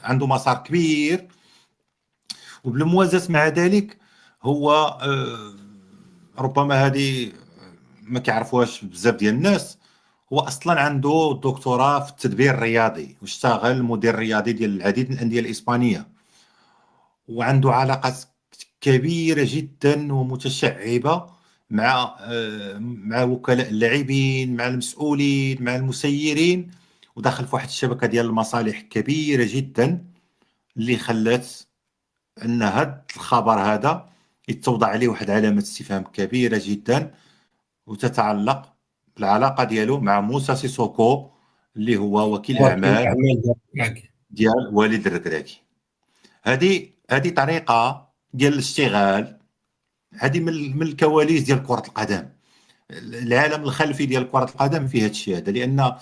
عنده مسار كبير. وبالموازاة مع ذلك هو ربما هذه ما كيعرفوهاش بزاف ديال الناس، هو اصلا عنده دكتوراه في التدبير الرياضي، واشتغل مدير رياضي ديال العديد من الانديه الاسبانيه، وعنده علاقات كبيره جدا ومتشعبه مع وكلاء اللاعبين، مع المسؤولين، مع المسيرين، ودخل في واحد الشبكه ديال المصالح كبيره جدا اللي خلات ان هذا الخبر هذا يتوضع عليه واحد علامه استفهام كبيره جدا، وتتعلق العلاقه ديالو مع موسى سيسوكو اللي هو وكيل وكيل اعمال اعمال ديال ديال والد الركراكي. هذه طريقه ديال الاشتغال، هذه من الكواليس ديال كره القدم. العالم الخلفي ديال كره القدم فيه هذا الشيء هذا، لان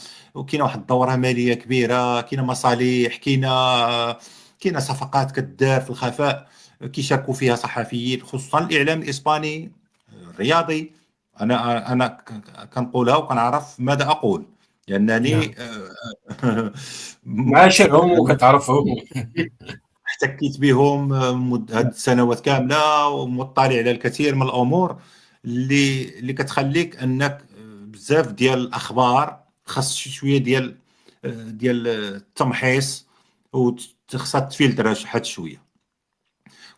كاينه واحد الدوره ماليه كبيره، كاينه مصالح، كاينه صفقات كدار في الخفاء كيشاركوا فيها صحفيين، خصوصا الاعلام الاسباني الرياضي. انا كنقولها وكنعرف ماذا اقول، نعم. لانني معاشرهم وكتعرفهم. احتكيت بهم هاد السنوات كامله، ومطلع على الكثير من الامور اللي كتخليك انك بزاف ديال الاخبار خاص شي شويه ديال التمحيص، وخاصها تفلتر حتى شويه.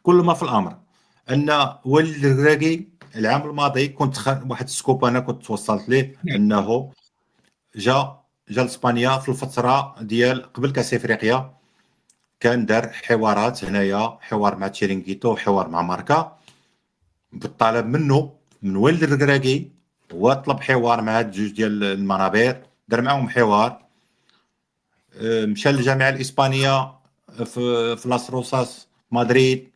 كل ما في الامر ان والد الركراكي العام الماضي كنت واحد السكوب انا كنت توصلت ليه، نعم. انه جا لاسبانيا في الفتره ديال قبل كاس افريقيا. كان دار حوارات هنايا، حوار مع تشيرينغيتو، حوار مع ماركا، بالطلب منه من والد الركراكي. هو طلب حوار مع هاد جوج ديال المنابر، دار معاهم حوار. مشى للجامعه الاسبانيه في لاس روساس مدريد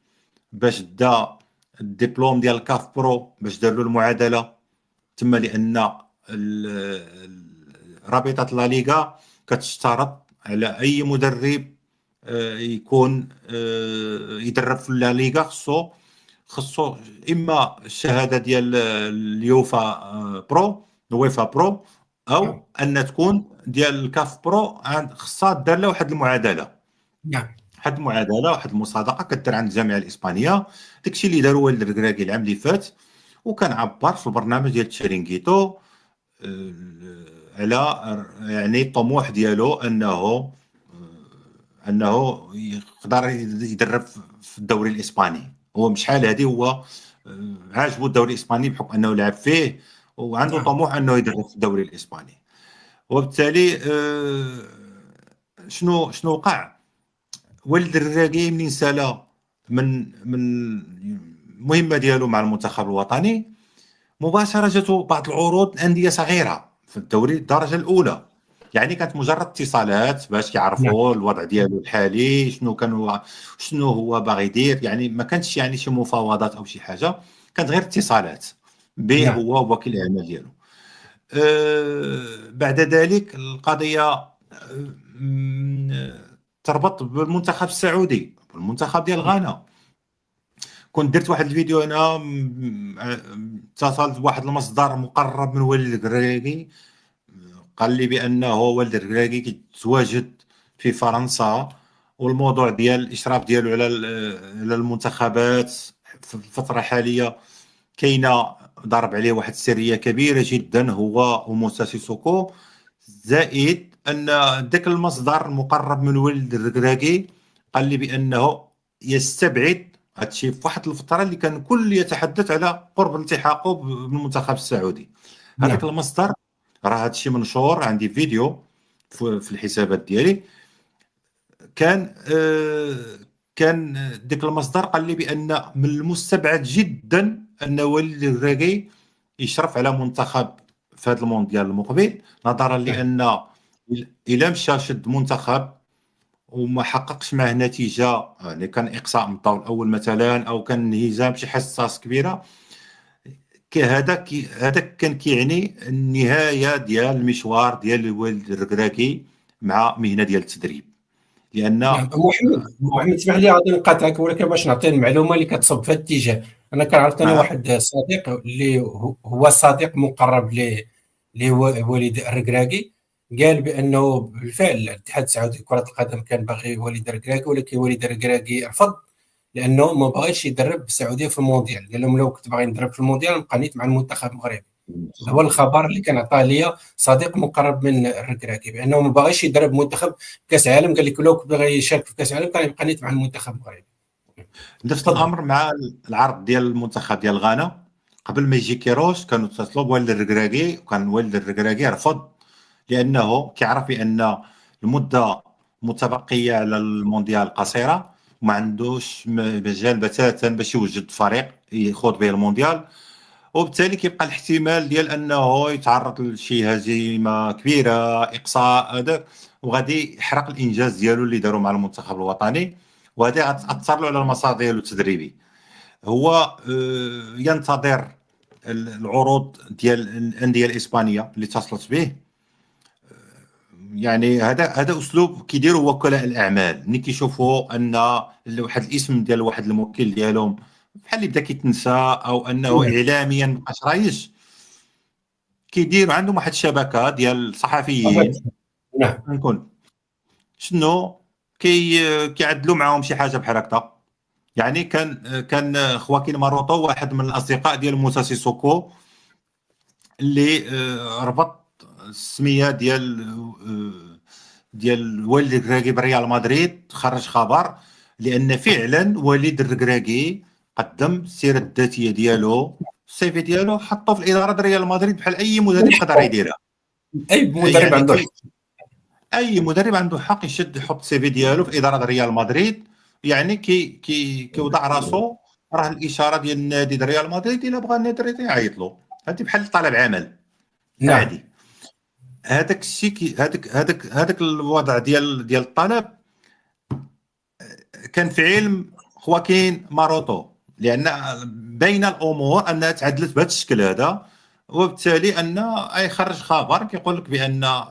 باش دا الدبلوم ديال الكاف برو، باش دار له المعادله تما، لان رابطه لا ليغا كتشترط على اي مدرب يكون يدرب في لا ليغا، خصو اما الشهاده ديال اليوفا برو، الويفا برو، نعم. او ان تكون ديال الكاف برو. خصها دار له واحد المعادله، نعم. واحد المعادله، واحد المصادقه كدار عند الجامعه الاسبانيه. داكشي اللي داروا والد الركراكي العام اللي فات، وكان عبر في البرنامج ديال تشيرينغيتو على يعني الطموح ديالو انه يقدر يدرب في الدوري الاسباني. هو شحال هذه هو عاجبو الدوري الاسباني بحكم انه لعب فيه، وعنده نعم. طموح انه يدرب في الدوري الاسباني. وبالتالي شنو وقع؟ والد الركراكي منين سالا من المهمه ديالو مع المنتخب الوطني، مباشره جاتو بعض العروض الانديه صغيره في الدوري الدرجه الاولى. يعني كانت مجرد اتصالات باش نعم. يعرفوا الوضع ديالو الحالي، شنو هو باغي يدير. يعني ما كانتش يعني شي مفاوضات او شي حاجه، كانت غير اتصالات به نعم. هو وكيل الاعمال ديالو. بعد ذلك القضيه تربط بالمنتخب السعودي، بالمنتخب ديال غانا. كنت درت واحد الفيديو انا، اتصلت بواحد المصدر مقرب من والد الركراكي، قال لي بانه والد الركراكي كيتواجد في فرنسا، والموضوع ديال الاشراف ديالو على المنتخبات في الفتره الحاليه كاينه ضرب عليه واحد السريه كبيره جدا هو وموسى سيسوكو. زائد ان ذاك المصدر المقرب من ولد الركراكي قال لي بانه يستبعد هادشي في واحد الفتره اللي كان الكل يتحدث على قرب التحاقه بالمنتخب السعودي. هذاك نعم. المصدر راه هادشي منشور، عندي فيديو في الحسابات ديالي. كان كان ديك المصدر قال لي بان من المستبعد جدا ان وليد الركراكي يشرف على منتخب في هذا المونديال المقبل، نظرا لان الى مشى شد منتخب وما حققش معه نتيجه، يعني كان اقصاء من الدور الاول مثلا، او كان انهزام شي حصص كبيره، هذا كان كيعني النهايه ديال المشوار ديال الوالد الركراكي مع مهنه ديال التدريب. لان نعم. محمد اسمح لي غادي نقاطعك، ولكن باش نعطي المعلومه اللي كتصب في هذا الاتجاه. انا كنعرف انا نعم واحد صديق اللي هو صديق مقرب لوالد الركراكي، قال بانه بالفعل الاتحاد السعودي لكره القدم كان باغي والد الركراكي، ولكن والد الركراكي رفض لانه ما بغاش يدرب السعوديه في المونديال. قال لهم لو كنت باغي ندرب في المونديال نبقى نيت مع المنتخب المغربي. هذا هو الخبر اللي كان عطاه لي صديق مقرب من الركراكي، بانه ما باغيش يدرب منتخب كاس العالم. قال لك لو بغى يشارك في كاس العالم كان يبقى نيت مع المنتخب المغربي. نفس تفضل. الامر مع العرض ديال المنتخب ديال غانا. قبل ما يجي كيروش كانوا اتصلوا بوالد الركراكي، وكان والد الركراكي رفض، لانه كيعرف بان المده متبقيه على المونديال قصيره، وما عندوش مجال بتاتا باش يوجد فريق يخوض به المونديال. وبالتالي كيبقى الاحتمال ديال انه يتعرض لشي هزيمه كبيره، اقصاء هذاك، وغادي يحرق الانجاز ديالو اللي داروا مع المنتخب الوطني، وهذه غتاثر له على المسار ديالو التدريبي. هو ينتظر العروض ديال الانديه الاسبانيه اللي اتصلت به. يعني هذا اسلوب كيديروا وكلاء الاعمال، ملي كيشوفوا ان واحد الاسم ديال واحد الموكل ديالهم بحال اللي بدا كيتنسى، او انه نعم. اعلاميا مابقاش رايش، كيدير عندهم واحد الشبكه ديال الصحفيين نعم. نكون شنو كيعدلوا معاهم شي حاجه بحال هكا. يعني كان خواكين ماروطو واحد من الاصدقاء ديال موسى سيسوكو اللي ربط السميه ديال والد الركراكي بريال مدريد، خرج خبر لان فعلا والد الركراكي قدم السيره الذاتيه ديالو، السيفي ديالو حطه في الاداره ديال ريال مدريد بحال اي مدرب يقدر يديرها. اي مدرب يعني عنده حق. اي مدرب عنده حق يشد يحط السيفي ديالو في اداره ريال مدريد. يعني كيوضع راسو، راه الاشاره ديال النادي ديال ريال مدريد الا بغى النادي يعيط له، هذه بحال طلب عمل نعم. عادي. هذاك الشيء هذاك الوضع ديال الطلب كان في علم خواكين ماروتو، لان بين الامور انها تعدلت بهذا الشكل هذا، وبالتالي ان يخرج خبر كيقول لك بان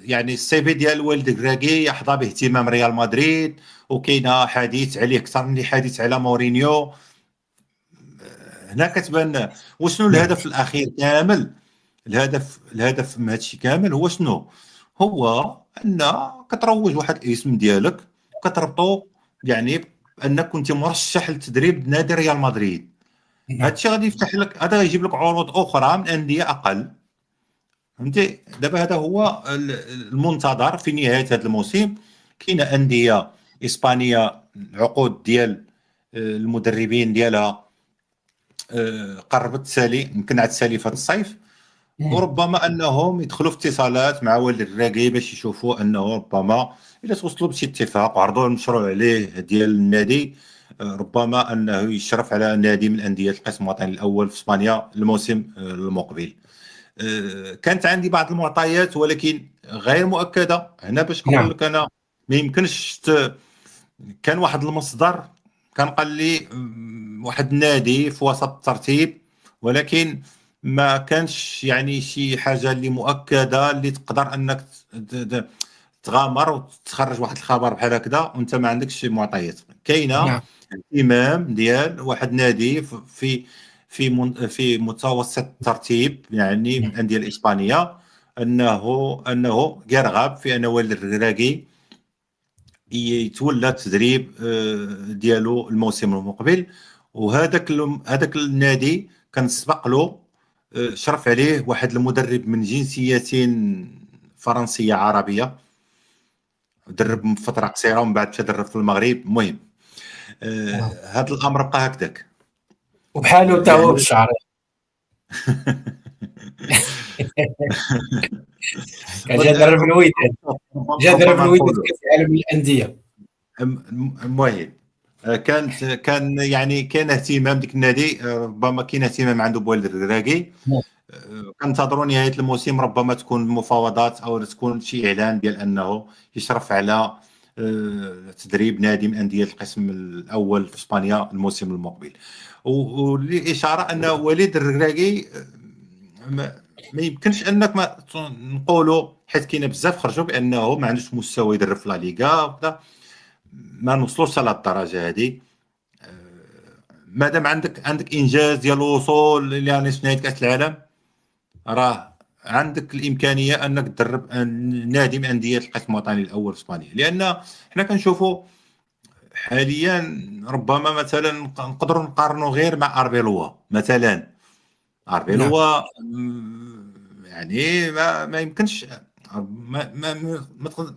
يعني السي في ديال والد كراكي يحظى باهتمام ريال مدريد، وكاين حديث عليه اكثر من حديث على مورينيو. هنا كتبان وشنو نعم. الهدف الاخير كامل. الهدف من هذا الشيء كامل هو شنو؟ هو ان كتروج واحد الاسم ديالك، كتربطو يعني انك كنت مرشح لتدريب نادي ريال مدريد. هذا نعم. الشيء غادي يفتح لك، هذا غيجيب لك عروض اخرى من انديه اقل. فهمتي؟ دابا هذا هو المنتظر في نهايه هذا الموسم. كاينه انديه اسبانيه العقود ديال المدربين ديالها قربت تسالي، يمكن عاد تسالي في هذا الصيف، وربما انهم يدخلوا في اتصالات مع والد الراكي باش يشوفوا انه ربما الا توصلوا بشي اتفاق وعرضوا المشروع عليه ديال النادي، ربما انه يشرف على نادي من انديه القسم الوطني الاول في اسبانيا الموسم المقبل. كانت عندي بعض المعطيات ولكن غير مؤكده هنا باش نقول نعم. لك انا ما يمكنش كان واحد المصدر كان قال لي واحد النادي في وسط الترتيب، ولكن ما كانش يعني شي حاجه اللي مؤكده اللي تقدر انك تغامر وتخرج واحد الخبر بحال هكذا وانت ما عندكش شي معطيات. كاينه نعم. اهتمام ديال واحد نادي في متوسط الترتيب، يعني من الانديه الاسبانيه، انه يرغب في ان والد الركراكي يتولى التدريب ديالو الموسم المقبل. هذاك النادي كان سبق له شرف عليه واحد المدرب من جنسيتين فرنسيه عربيه، درب فتره قصيره ومن بعد تدرب في المغرب. المهم هذا الامر بقى هكذاك وبحاله حتى هو يعني. بالشعر. كان جا درب الوداد، جا درب ربما الوداد نقول كاس العالم للانديه. المهم كان يعني كان اهتمام ديك النادي، ربما كاين اهتمام عنده بوالد الراكي. كنتظروا نهايه الموسم ربما تكون مفاوضات او تكون شي اعلان ديال انه يشرف على تدريب نادي من انديه القسم الاول في اسبانيا الموسم المقبل. ولاشاره ان وليد الركراكي ما يمكنش انك ما نقولوا، حيت كاينه بزاف خرجوا بانه ما عندوش مستوى يدرب في لا ليغا وكذا، ما نوصلوش على الدرجه هذه. مادام عندك انجاز ديال الوصول لنصف نهائي كاس العالم، راه عندك الامكانيه انك تدرب نادي من انديه القسم الوطني الاول في اسبانيا. لان حنا كنشوفوا حاليا ربما مثلا نقدروا نقارنوا غير مع اربيلوا مثلا. نعم. اربيلوا يعني ما يمكنش،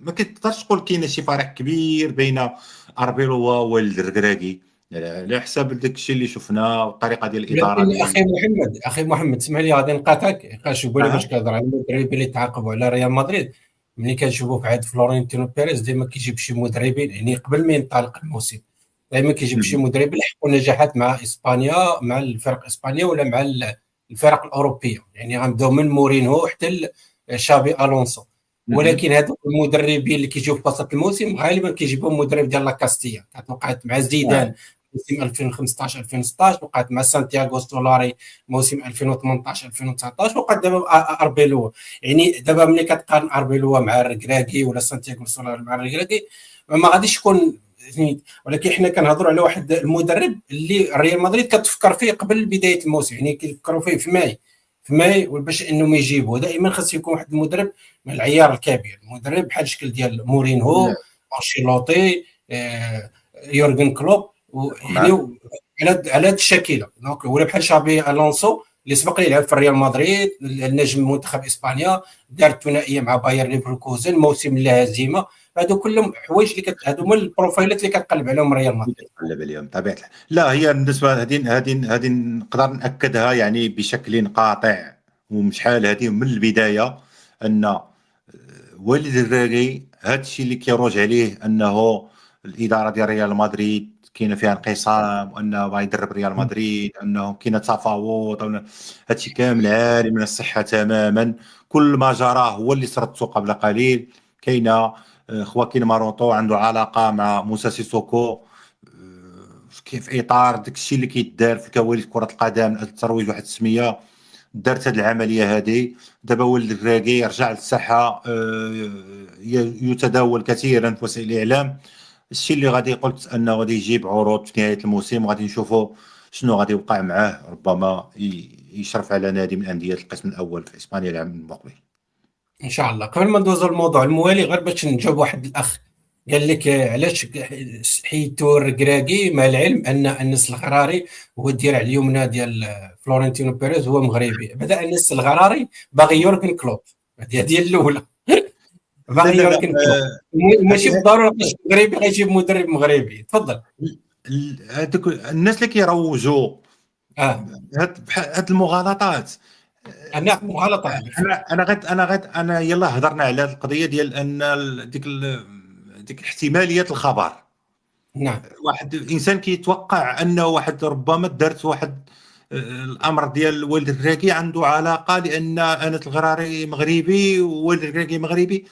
ما كتقدرش تقول كاين شي فرق كبير بين اربيلوا والركراكي على حساب داك الشيء اللي شفناه والطريقه ديال الاداره ولكن ديال. اخي محمد اسمح لي غادي نقاطعك. كنشوفوا الا باش اه كنهضر على المدربين اللي تعاقبوا على ريال مدريد، ملي كنشوفوا في عهد فلورنتينو بيريز ديما كيجيب شي مدربين يعني قبل ما ينطلق الموسم دائما كيجيب شي مدرب اللي حقق نجاحات مع اسبانيا، مع الفرق الاسبانيه ولا مع الفرق الاوروبيه، يعني غنبداو من مورينهو حتى شابي الونسو. ولكن هذوك المدربين اللي كيجيو في وسط الموسم غالبا كيجيبهم مدرب ديال لا كاستيا. كانت وقعت مع زيدان موسم 2015 2016، وقعت مع سانتياغو سولاري موسم 2018 2019، وقعت دابا اربيلوا. يعني دابا ملي كتقارن اربيلوا مع الركراكي ولا سانتياغو سولاري مع الركراكي ما غاديش يكون. ولكن حنا كنهضروا على واحد المدرب اللي ريال مدريد كتفكر فيه قبل بدايه الموسم، يعني كيفكروا فيه في ماي باش انهم يجيبوه. دائما خاص يكون واحد المدرب من العيار الكبير، مدرب بحال الشكل ديال مورينهو، انشيلوتي، يورغن كلوب، يعني على هذه الشكله. دونك ولا بحال شابي الونسو اللي سبق لي لعب في ريال مدريد، النجم منتخب اسبانيا، دار ثنائيه مع باير ليفركوزن، موسم لا هزيمه. هادو كلهم حوايج اللي هادو هما البروفايلات اللي كتقلب عليهم ريال مدريد. كتقلب عليهم طبيعه الحال. لا هي بالنسبه هذه نقدر ناكدها يعني بشكل قاطع ومشحال هذه من البدايه، ان والد الراغي هذا الشيء اللي كيروج عليه انه الاداره ديال ريال مدريد كاينه فيها انقسام، وانه ما يدرب ريال مدريد، انه كاينه تفاوض، هذا الشيء كامل عاري من الصحه تماما. كل ما جرى هو اللي سردته قبل قليل. كاينه خواكين ماروطو عنده علاقه مع موسى سيسوكو في اطار داك الشيء اللي كيدار في كواليس كره القدم، ترويج واحد السميه. دارت هذه العمليه هذه. دابا ولد الراكي رجع للساحه، يتداول كثيرا في وسائل الاعلام. الشيء اللي غادي قلت انه غادي يجيب عروض في نهايه الموسم، وغادي نشوفوا شنو غادي يوقع معاه. ربما يشرف على نادي من انديه القسم الاول في اسبانيا العام المقبل ان شاء الله. قبل ما ندوزو الموضوع الموالي، غير باش نجاوب واحد الاخ قال لك علاش حيدتو الركراكي، مع العلم ان انس الغراري هو الدراع اليمنى ديال فلورنتينو بيريز، هو مغربي. بدا انس الغراري باغي يورغن كلوب، هذه الاولى. باغي يورغن كلوب، ماشي بالضروره باش المغربي غيجيب مدرب مغربي. تفضل. هذوك الناس اللي كيروجوا هاد المغالطات، انا مغالطه. انا يلا هضرنا على القضيه ديال ان ديك احتماليه الخبر. نعم. واحد الانسان كيتوقع انه واحد ربما دارت واحد الامر ديال والد الراكي عنده علاقه، لان انس الغراري مغربي ووالد الراكي مغربي.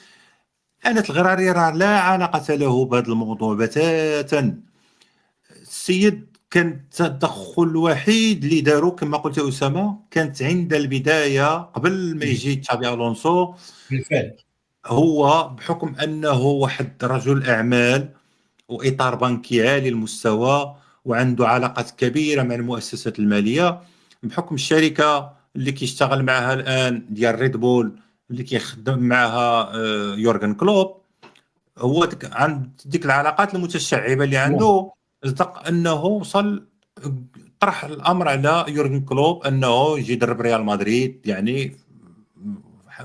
انس الغراري راه لا علاقه له بهذا الموضوع بتاتا. السيد كان التدخل الوحيد اللي داروا كما قلت يا اسامه كانت عند البدايه قبل ما يجي تشابي الونسو. بالفعل هو بحكم انه واحد رجل اعمال واطار بنكي عالي المستوى وعنده علاقات كبيره مع المؤسسات الماليه، بحكم الشركه اللي كيشتغل معها الان ديال ريد بول اللي كيخدم معها يورغن كلوب. هو عند ديك العلاقات المتشعبه اللي عنده، صدق انه وصل طرح الامر على يورغن كلوب انه يجي يدرب ريال مدريد، يعني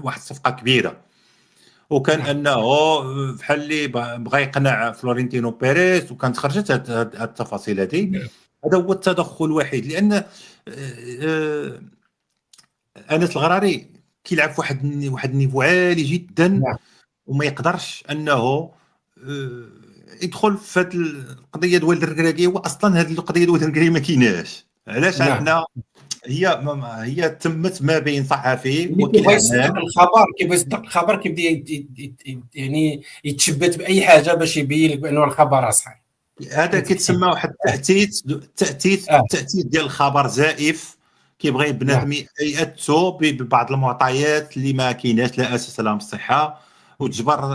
واحد الصفقه كبيره. وكان انه بحال اللي بغى يقنع فلورنتينو بيريز، وكانت خرجت هذه التفاصيل هذه. هذا هو التدخل الوحيد، لان انس الغراري كيلعب في واحد النيفو عالي جدا، وما يقدرش انه يدخل في هذه القضيه ديال الركراكي. واصلا هذه القضيه ديال الركراكي ما كايناش. علاش؟ حنا هي تمت ما بين صحفي وكيل اعمال. كيبغي يصدق الخبر كيبدا يعني يتشبت باي حاجه باش يبين لك بانه الخبر صحيح. هذا كيتسمى واحد التأتيت ديال الخبر زائف. كيبغي بنادم يأتو ببعض المعطيات اللي ما كايناش لا اساس لها من الصحه، وتجبر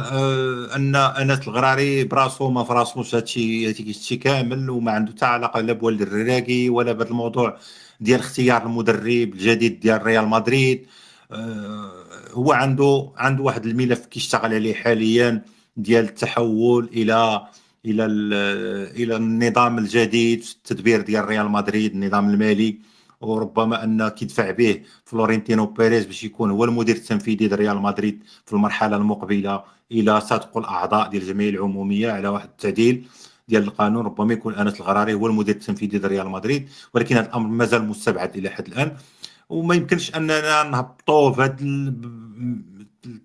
ان انس الغراري براسو ما فراسوش هادشي كامل، وما عنده حتى علاقه لا بوالد الراكي ولا بهذا الموضوع ديال اختيار المدرب الجديد ديال ريال مدريد. هو عنده واحد الملف كيشتغل عليه حاليا ديال التحول الى النظام الجديد في التدبير ديال ريال مدريد، النظام المالي. وربما ان كيدفع به فلورنتينو بيريز باش يكون هو المدير التنفيذي لريال مدريد في المرحله المقبله الى صدق الاعضاء ديال الجمعيه العموميه على واحد التعديل ديال القانون. ربما يكون انس الغراري هو المدير التنفيذي لريال مدريد، ولكن هذا الامر مازال مستبعد الى حد الان. وما يمكنش اننا نهبطوا في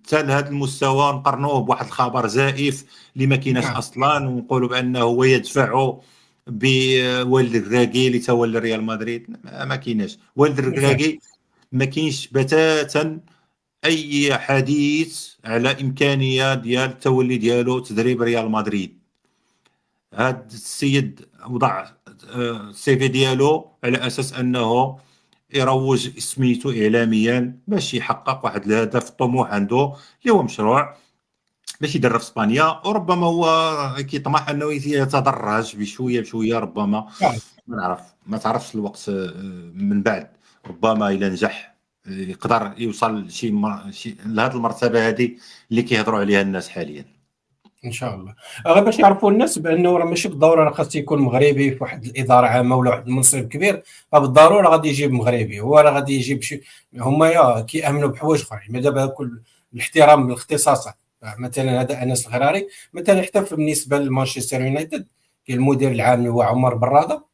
حتى لهذا المستوى نقارنوه بواحد الخبر زائف اللي ما كايناش اصلا، ونقولوا بانه هو يدفع بوالد الركراكي اللي تولى ريال مدريد، ما كايناش. والد الركراكي ما كاينش بتاتا اي حديث على امكانيه ديال التولي ديالو تدريب ريال مدريد. هذا السيد وضع السي في ديالو على اساس انه يروج سميتو اعلاميا باش يحقق واحد الهدف الطموح عنده اللي هو مشروع باش يدرب اسبانيا، وربما هو كيطمح انه يتدرج بشويه بشويه، ربما ما نعرف، ما تعرفش الوقت من بعد، ربما الى نجح يقدر يوصل شي لهذه المرتبه هذه اللي كيهضروا عليها الناس حاليا. ان شاء الله. غير باش يعرفوا الناس بانه راه ماشي بالضروره راه خاص يكون مغربي في واحد الاداره عامه ولا واحد المنصب كبير، بالضروره غادي يجيب مغربي، هو راه غادي يجيب شي. هما يا كيامنوا بحوايج اخرين، ما دابا كل الاحترام بالاختصاصات. مثلا هذا انس الغراري مثلا، حتى بالنسبه لمانشستر يونايتد كاين المدير العام اللي هو عمر براده،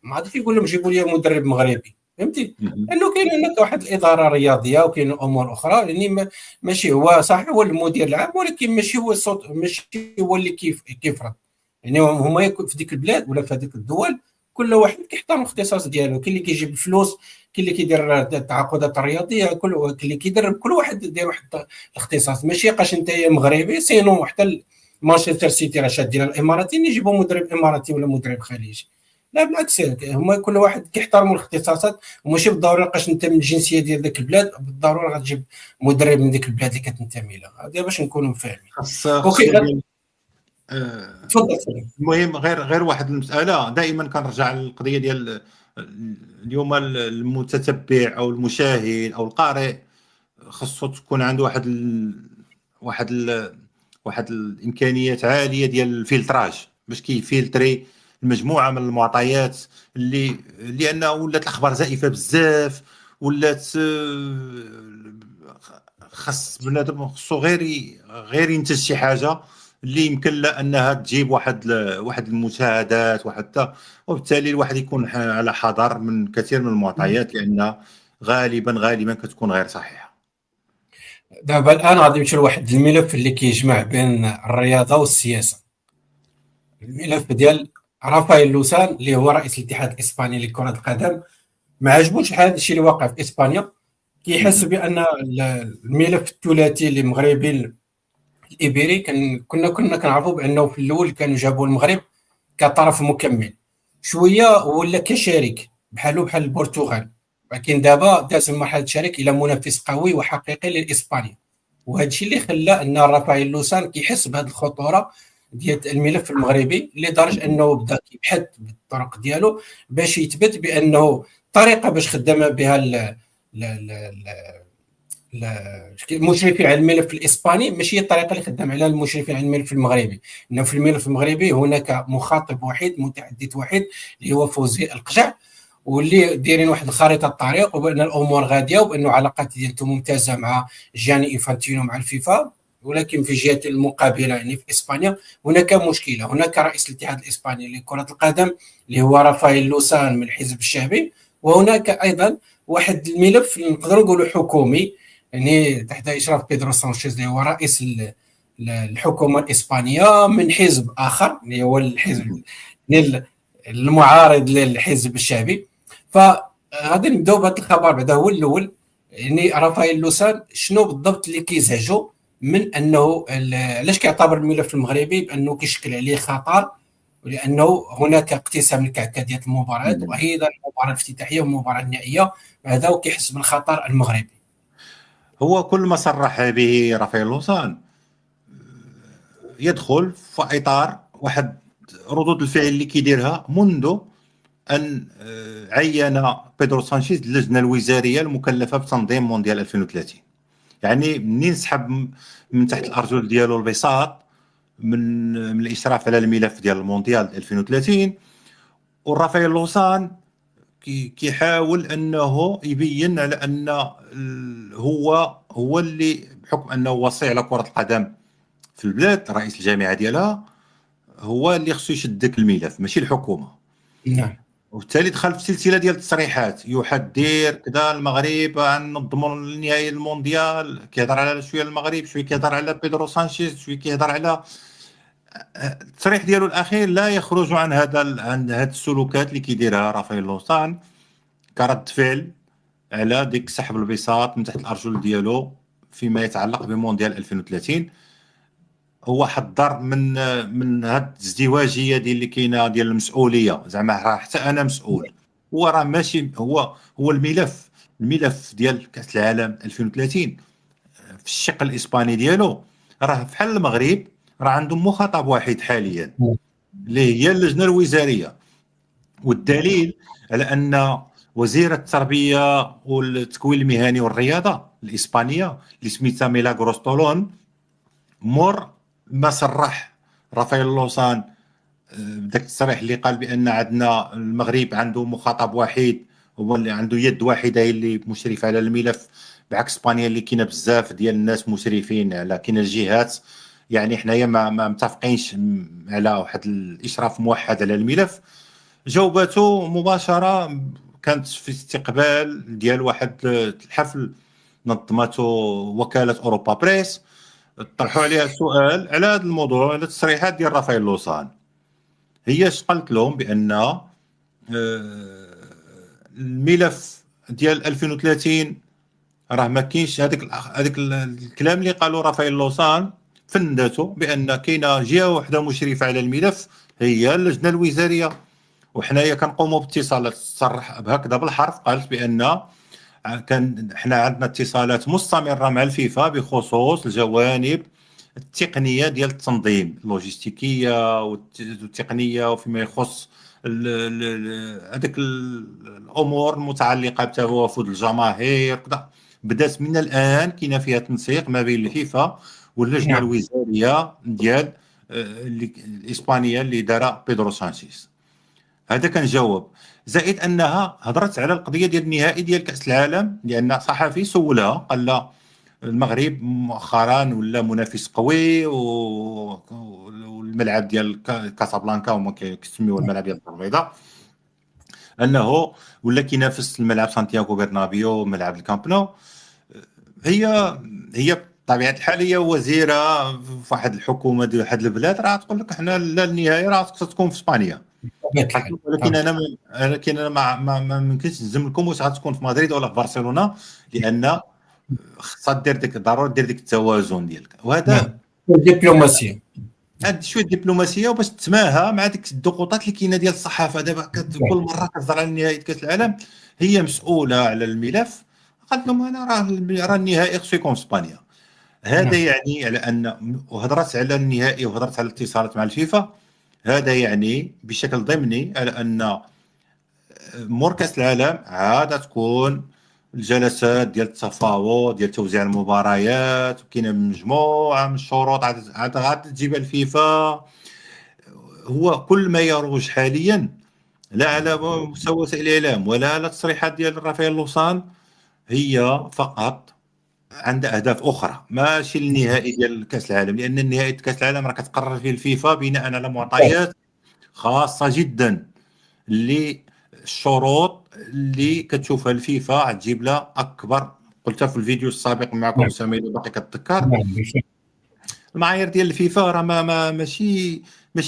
ما عادش يقول لهم جيبوا لي مدرب مغربي، فهمتي؟ لانه كاين هناك واحد الاداره رياضيه وكاين امور اخرى، يعني ماشي هو صحيح هو المدير العام، ولكن ماشي هو الصوت، ماشي هو اللي كيفرض. يعني هما في ديك البلاد ولا في هذيك الدول كل واحد كيحترم الاختصاص ديالو، كاين اللي كيجيب الفلوس، كاين اللي كيدير التعاقدات الرياضيه، كاين اللي كيدرب، كل واحد داير واحد الاختصاص. ماشي قاش انت مغربي سينو حتى مانشستر سيتي راه شادين الاماراتيين يجيبوا مدرب اماراتي ولا مدرب خليجي. لا بالعكس، هما كل واحد كيحترموا الاختصاصات، وماشي بالضروره لقاش انت من الجنسيه ديال ذاك البلاد بالضروره غتجيب مدرب من ديك البلاد اللي كتنتمي لها. هذا باش نكونوا فاهمين. اوكي تفضل. المهم غير واحد المساله دائما كنرجع للقضيه ديال اليوم المتتبع او المشاهد او القارئ خصو تكون عنده واحد الامكانيات عاليه ديال الفلتراج باش كيفلتري المجموعه من المعطيات لانه ولات الاخبار زائفه بزاف، ولات خاص بنادم خصو غير ينتج شي حاجه اللي يمكن لها انها تجيب واحد المشاهدات وبالتالي الواحد يكون على حذر من كثير من المعطيات لانها غالبا كتكون غير صحيحه. دابا الان غادي نمشيو لواحد الملف اللي كيجمع بين الرياضه والسياسه، الملف ديال رافائيل لوسان اللي هو رئيس الاتحاد الاسباني لكره القدم. ما عجبوش هذا الشيء اللي واقع في اسبانيا، كيحس بان الملف الثلاثي المغربي الإيبيري كنا كنعرفوا بأنه في الأول كانوا جابوا المغرب كطرف مكمل، شوية ولا كشريك بحال البرتغال، ولكن دابا داز من مرحلة شريك إلى منافس قوي وحقيقي لإسبانيا. وهذا الشيء اللي خلى أن رافائيل لوسان كيحس بهذه الخطورة ديال الملف المغربي، لدرجة أنه بدا كيبحث بالطرق ديالو باش يثبت بأنه الطريقة باش خدم بها المشرفين على الملف الاسباني ماشي هي الطريقه اللي خدام عليها المشرفين على الملف المغربي. انه في الملف المغربي هناك مخاطب وحيد متحدث وحيد اللي هو فوزي القجع، واللي دايرين واحد الخريطه الطريق وبان الامور غاديه وبانه علاقات ديالته ممتازه مع جاني انفانتينو مع الفيفا. ولكن في الجهه المقابله يعني في اسبانيا هناك مشكله، هناك رئيس الاتحاد الاسباني لكره القدم اللي هو رافائيل لوسان من الحزب الشعبي، وهناك ايضا واحد الملف نقدروا نقولوا حكومي يعني تحت اشراف بيدرو سانشيز اللي هو رئيس الحكومه الاسبانيه من حزب اخر اللي هو الحزب المعارض للحزب الشعبي. فغادي نبداو بهذا الخبر بعدا هو الاول. يعني رافائيل لوسان شنو بالضبط اللي كيزعجو من انه علاش كيعتبر الملف المغربي بانه كيشكل عليه خطر، ولانه هناك اقتسام الكعكه ديال المباريات وايضا المباراه الافتتاحيه والمباراه النهائيه، هذا وكيحس بالخطر المغربي. هو كل ما صرح به رافائيل لوسان يدخل في اطار واحد ردود الفعل اللي كيديرها منذ ان عين بيدرو سانشيز اللجنه الوزاريه المكلفه بتنظيم مونديال 2030. يعني منين سحب من تحت الارجل ديالو البساط من الاشراف على الملف ديال المونديال 2030، ورافائيل لوسان كيحاول انه يبين على ان هو اللي بحكم انه وصي على كره القدم في البلاد، رئيس الجامعه ديالها، هو اللي خصو يشد ذاك الملف ماشي الحكومه. نعم. وبالتالي دخل في سلسله ديال التصريحات يحذر كذا المغرب عن نضمن النهائي المونديال، كيهضر على شويه المغرب، شويه كيهضر على بيدرو سانشيز، شويه كيهضر على التصريح ديالو الاخير لا يخرج عن عن هذه السلوكات اللي كيديرها رافائيل لوسان كرد فعل على ديك سحب البساط من تحت الارجل ديالو فيما يتعلق بمونديال 2030. هو حذر من هاد الازدواجيه ديال اللي كاينه ديال المسؤوليه، زعما راه حتى انا مسؤول. هو راه ماشي هو الملف ديال كاس العالم 2030 في الشق الاسباني ديالو راه بحال المغرب راه عندهم مخاطب واحد حاليا اللي هي اللجنه الوزاريه. والدليل على ان وزيره التربيه والتكوين المهني والرياضه الاسبانيه اللي سميتها ميلاغروس طولون مور ما صرح رافائيل لوسان بداك التصريح اللي قال بان عندنا المغرب عنده مخاطب واحد، هو اللي عنده يد واحده هي اللي مشرف على الملف، بعكس اسبانيا اللي كاينه بزاف ديال الناس مشرفين على كاينه الجهات. يعني حنايا ما متفقينش على واحد الاشراف موحد على الملف. جاوبته مباشره كانت في استقبال ديال واحد الحفل نظمته وكاله اوروبا بريس، طرحوا عليها سؤال على هذا الموضوع، على التصريحات ديال رافائيل لوسان. هي اش قالت لهم بان الملف ديال 2030 راه ما كاينش هذاك الكلام اللي قالوا رافائيل لوسان فندته بان كاينه جهه واحده مشرفه على الملف هي اللجنه الوزاريه. وحنايا كنقوموا باتصالات، تصرح بهكذا بالحرف، قالت بان كان حنا عندنا اتصالات مستمره مع الفيفا بخصوص الجوانب التقنيه ديال التنظيم، اللوجستيكيه والتقنيه، وفيما يخص هذيك الامور المتعلقه بتوافد الجماهير كذا. بدات من الان كاينه فيها تنسيق ما بين الفيفا واللجنه الوزاريه ديال الاسبانيه اللي دارها بيدرو سانشيز. هذا كان جواب. زائد انها هضرت على القضيه ديال النهائي ديال كاس العالم، لان صحفي سولها قال لا المغرب مؤخرا ولا منافس قوي والملعب ديال كاسابلانكا هما كيسميوه الملعب ديال الدار البيضاء، انه ولا كينافس الملعب سانتياغو برنابيو ملعب الكامب نو. هي بطبيعه الحال هي وزيره في واحد الحكومه ديال واحد البلاد، راه تقول لك حنا لا النهايه راه خصها تكون في اسبانيا. ولكن انا ما يمكنش نجزم لكم واش غتكون في مدريد ولا في برشلونه، لان خصها دير ديك ضروري دير ديك التوازن ديالك. وهذا الدبلوماسيه، هاد شويه دبلوماسيه وباش تتماهى مع ديك الضغوطات اللي كاينه ديال الصحافه. دابا كل مره كتهضر على نهائي كاس العالم، هي مسؤوله على الملف، قالت لهم انا راه النهائي خصو يكون في اسبانيا. هذا يعني على ان، وهضرت على النهائي وهضرت على الاتصالات مع الفيفا، هذا يعني بشكل ضمني على ان مور كاس العالم عاد تكون الجلسات ديال التفاوض ديال توزيع المباريات، وكاينه مجموعه من الشروط عاد تجيبها الفيفا. هو كل ما يروج حاليا لا على مستوى وسائل الاعلام ولا على التصريحات ديال رافائيل لوسان، هي فقط عندها اهداف اخرى ماشي النهائي ديال كاس العالم، لان النهائي ديال كاس العالم راه كتقرر فيه الفيفا بناء على معطيات خاصه جدا اللي الشروط اللي كتشوفها الفيفا تجيب لها اكبر. قلتها في الفيديو السابق معكم اسامه اذا باقي كتذكر. المعايير ديال الفيفا راه ماشي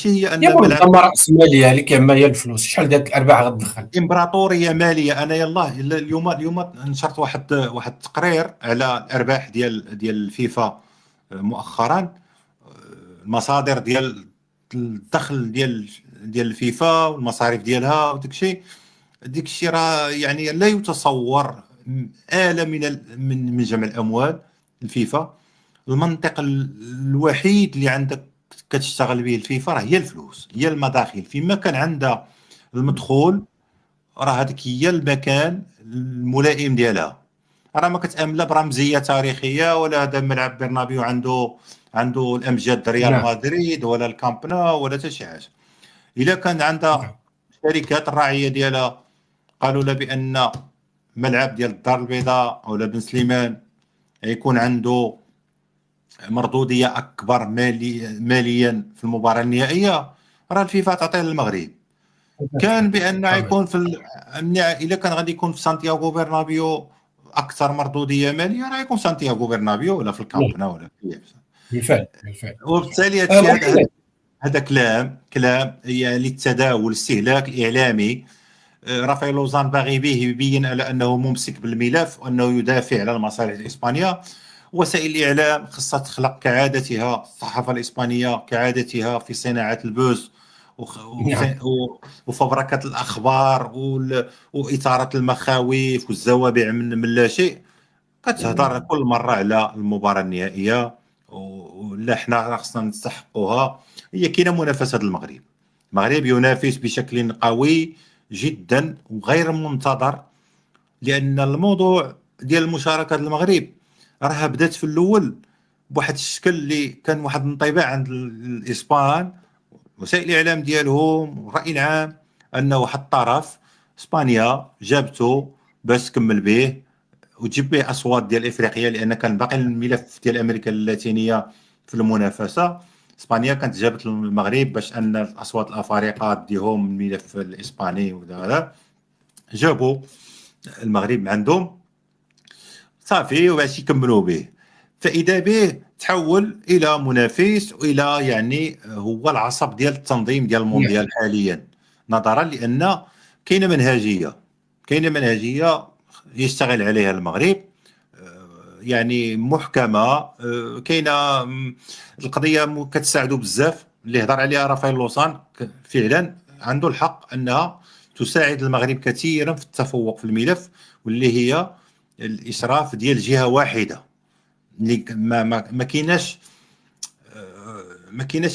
هي ان منظمه راسماليه اللي كيهمها هي الفلوس. شحال ديال الارباح غتدخل؟ امبراطوريه ماليه. انا يلاه اليوم نشرت واحد التقرير على الارباح ديال الفيفا مؤخرا، المصادر ديال الدخل ديال الفيفا والمصاريف ديالها وداك الشيء راه يعني لا يتصور. آلة من جمع الاموال الفيفا. المنطق الوحيد اللي عندك كتشتغل به الفيفا راه هي الفلوس، هي المداخل. فيما كان عندها المدخول راه هذيك هي المكان الملائم ديالها. راه ما كتامن لا برمزيه تاريخيه ولا هذا ملعب برنابيو عنده الامجاد ريال مدريد ولا الكامب نو ولا حتى شي حاجه. الا كان عندها شركات الراعيه ديالها قالوا لها بان ملعب ديال الدار البيضاء او بن سليمان يكون عنده مردوديه اكبر ماليا في المباراه النهائيه، راه الفيفا تعطيه للمغرب. كان بان يكون الا كان غادي يكون في سانتياغو برنابيو اكثر مردوديه ماليه، راه يكون سانتياغو برنابيو ولا في الكامب نو ولا في بالفعل. وبالتالي هادشي هذا هذا كلام يعني للتداول الاستهلاك الاعلامي. رافائيل لوزان باغي به يبين على انه ممسك بالملف وانه يدافع على مصالح اسبانيا. وسائل الاعلام خصها تخلق كعادتها، الصحافه الاسبانيه كعادتها في صناعه البوز نعم. وفبركه الاخبار واثاره المخاوف والزوابع من لا شيء. كتهضر كل مره على المباراه النهائيه ولا حنا خصنا نستحقوها. هي كاينه منافسه المغرب ينافس بشكل قوي جدا وغير منتظر، لان الموضوع ديال المشاركه المغرب راه بدات في الاول بواحد الشكل اللي كان واحد الانطباع عند الاسبان، وسائل الاعلام ديالهم والراي العام، انه واحد الطرف اسبانيا جابته باش تكمل به وتجيب به اصوات ديال افريقيا، لان كان باقي الملف ديال امريكا اللاتينيه في المنافسه. اسبانيا كانت جابت المغرب باش ان الاصوات الافارقه ديهم الملف الاسباني وهذا، جابوا المغرب عندهم صافي وباش يكملوا به. فاذا به تحول الى منافس والى يعني هو العصب ديال التنظيم ديال المونديال نعم. حاليا، نظرا لان كاينه منهجيه يشتغل عليها المغرب، يعني محكمه. كاينه القضيه كتساعدوا بزاف اللي هضر عليها رافائيل لوسان، فعلا عنده الحق انها تساعد المغرب كثيرا في التفوق في الملف، واللي هي الاشراف ديال جهه واحده اللي ما كايناش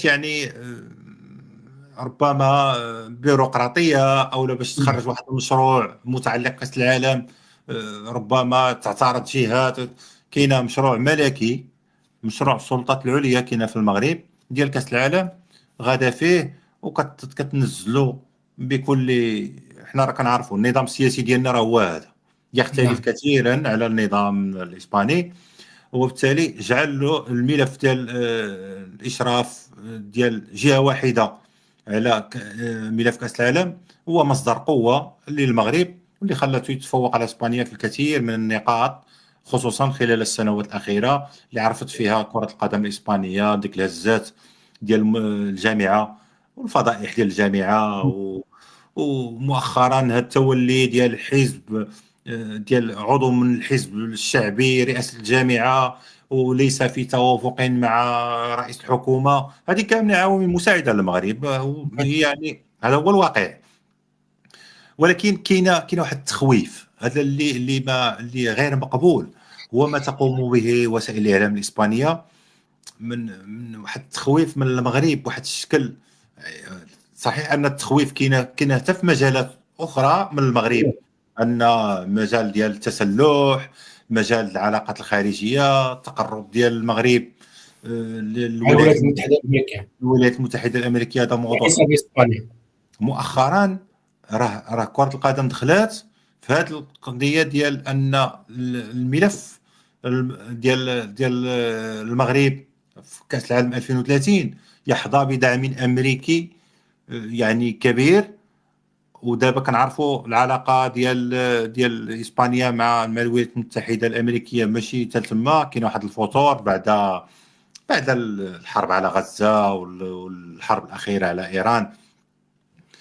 يعني ربما بيروقراطيه او باش نعم. تخرج واحد المشروع متعلق بكاس العالم. ربما تعترض جهات. كاينه مشروع ملكي، مشروع السلطات العليا كاينه في المغرب ديال كاس العالم، غادا فيه وكتنزلوا بكل. حنا راه كنعرفوا النظام السياسي ديالنا راه هو هذا، يختلف نعم. كثيرا على النظام الاسباني، وبالتالي جعل له الملف ديال الاشراف ديال جهه واحده على ملف كاس العالم هو مصدر قوه للمغرب، واللي خلاته يتفوق على اسبانيا في الكثير من النقاط، خصوصا خلال السنوات الاخيره اللي عرفت فيها كره القدم الاسبانيه ديك الهزات ديال الجامعه والفضائح ديال الجامعه ومؤخرا هذا التولي ديال الحزب، ديال عضو من الحزب الشعبي رئاسة الجامعة وليس في توافق مع رئيس الحكومة. هذه كاملة عوامل مساعدة للمغرب، يعني هذا هو الواقع. ولكن كاين واحد التخويف، هذا اللي غير مقبول، هو ما تقوم به وسائل الاعلام الاسبانيه من واحد التخويف من المغرب بواحد الشكل. صحيح ان التخويف كاين حتى في مجالات اخرى من المغرب، ان مجال ديال التسلح، مجال العلاقات الخارجيه، التقرب ديال المغرب مع للولايات الولايات المتحده الامريكيه الولايات المتحده الامريكيه. هذا موضوع وليس باسبانيا. مؤخرا راه كره القدم دخلات في هذه القضيه ديال ان الملف ديال المغرب في كاس العالم 2030 يحظى بدعم امريكي يعني كبير. ودابا كنعرفوا العلاقه ديال اسبانيا مع الولايات المتحده الامريكيه ماشي حتى تما، كاين واحد الفتور بعد الحرب على غزه والحرب الاخيره على ايران.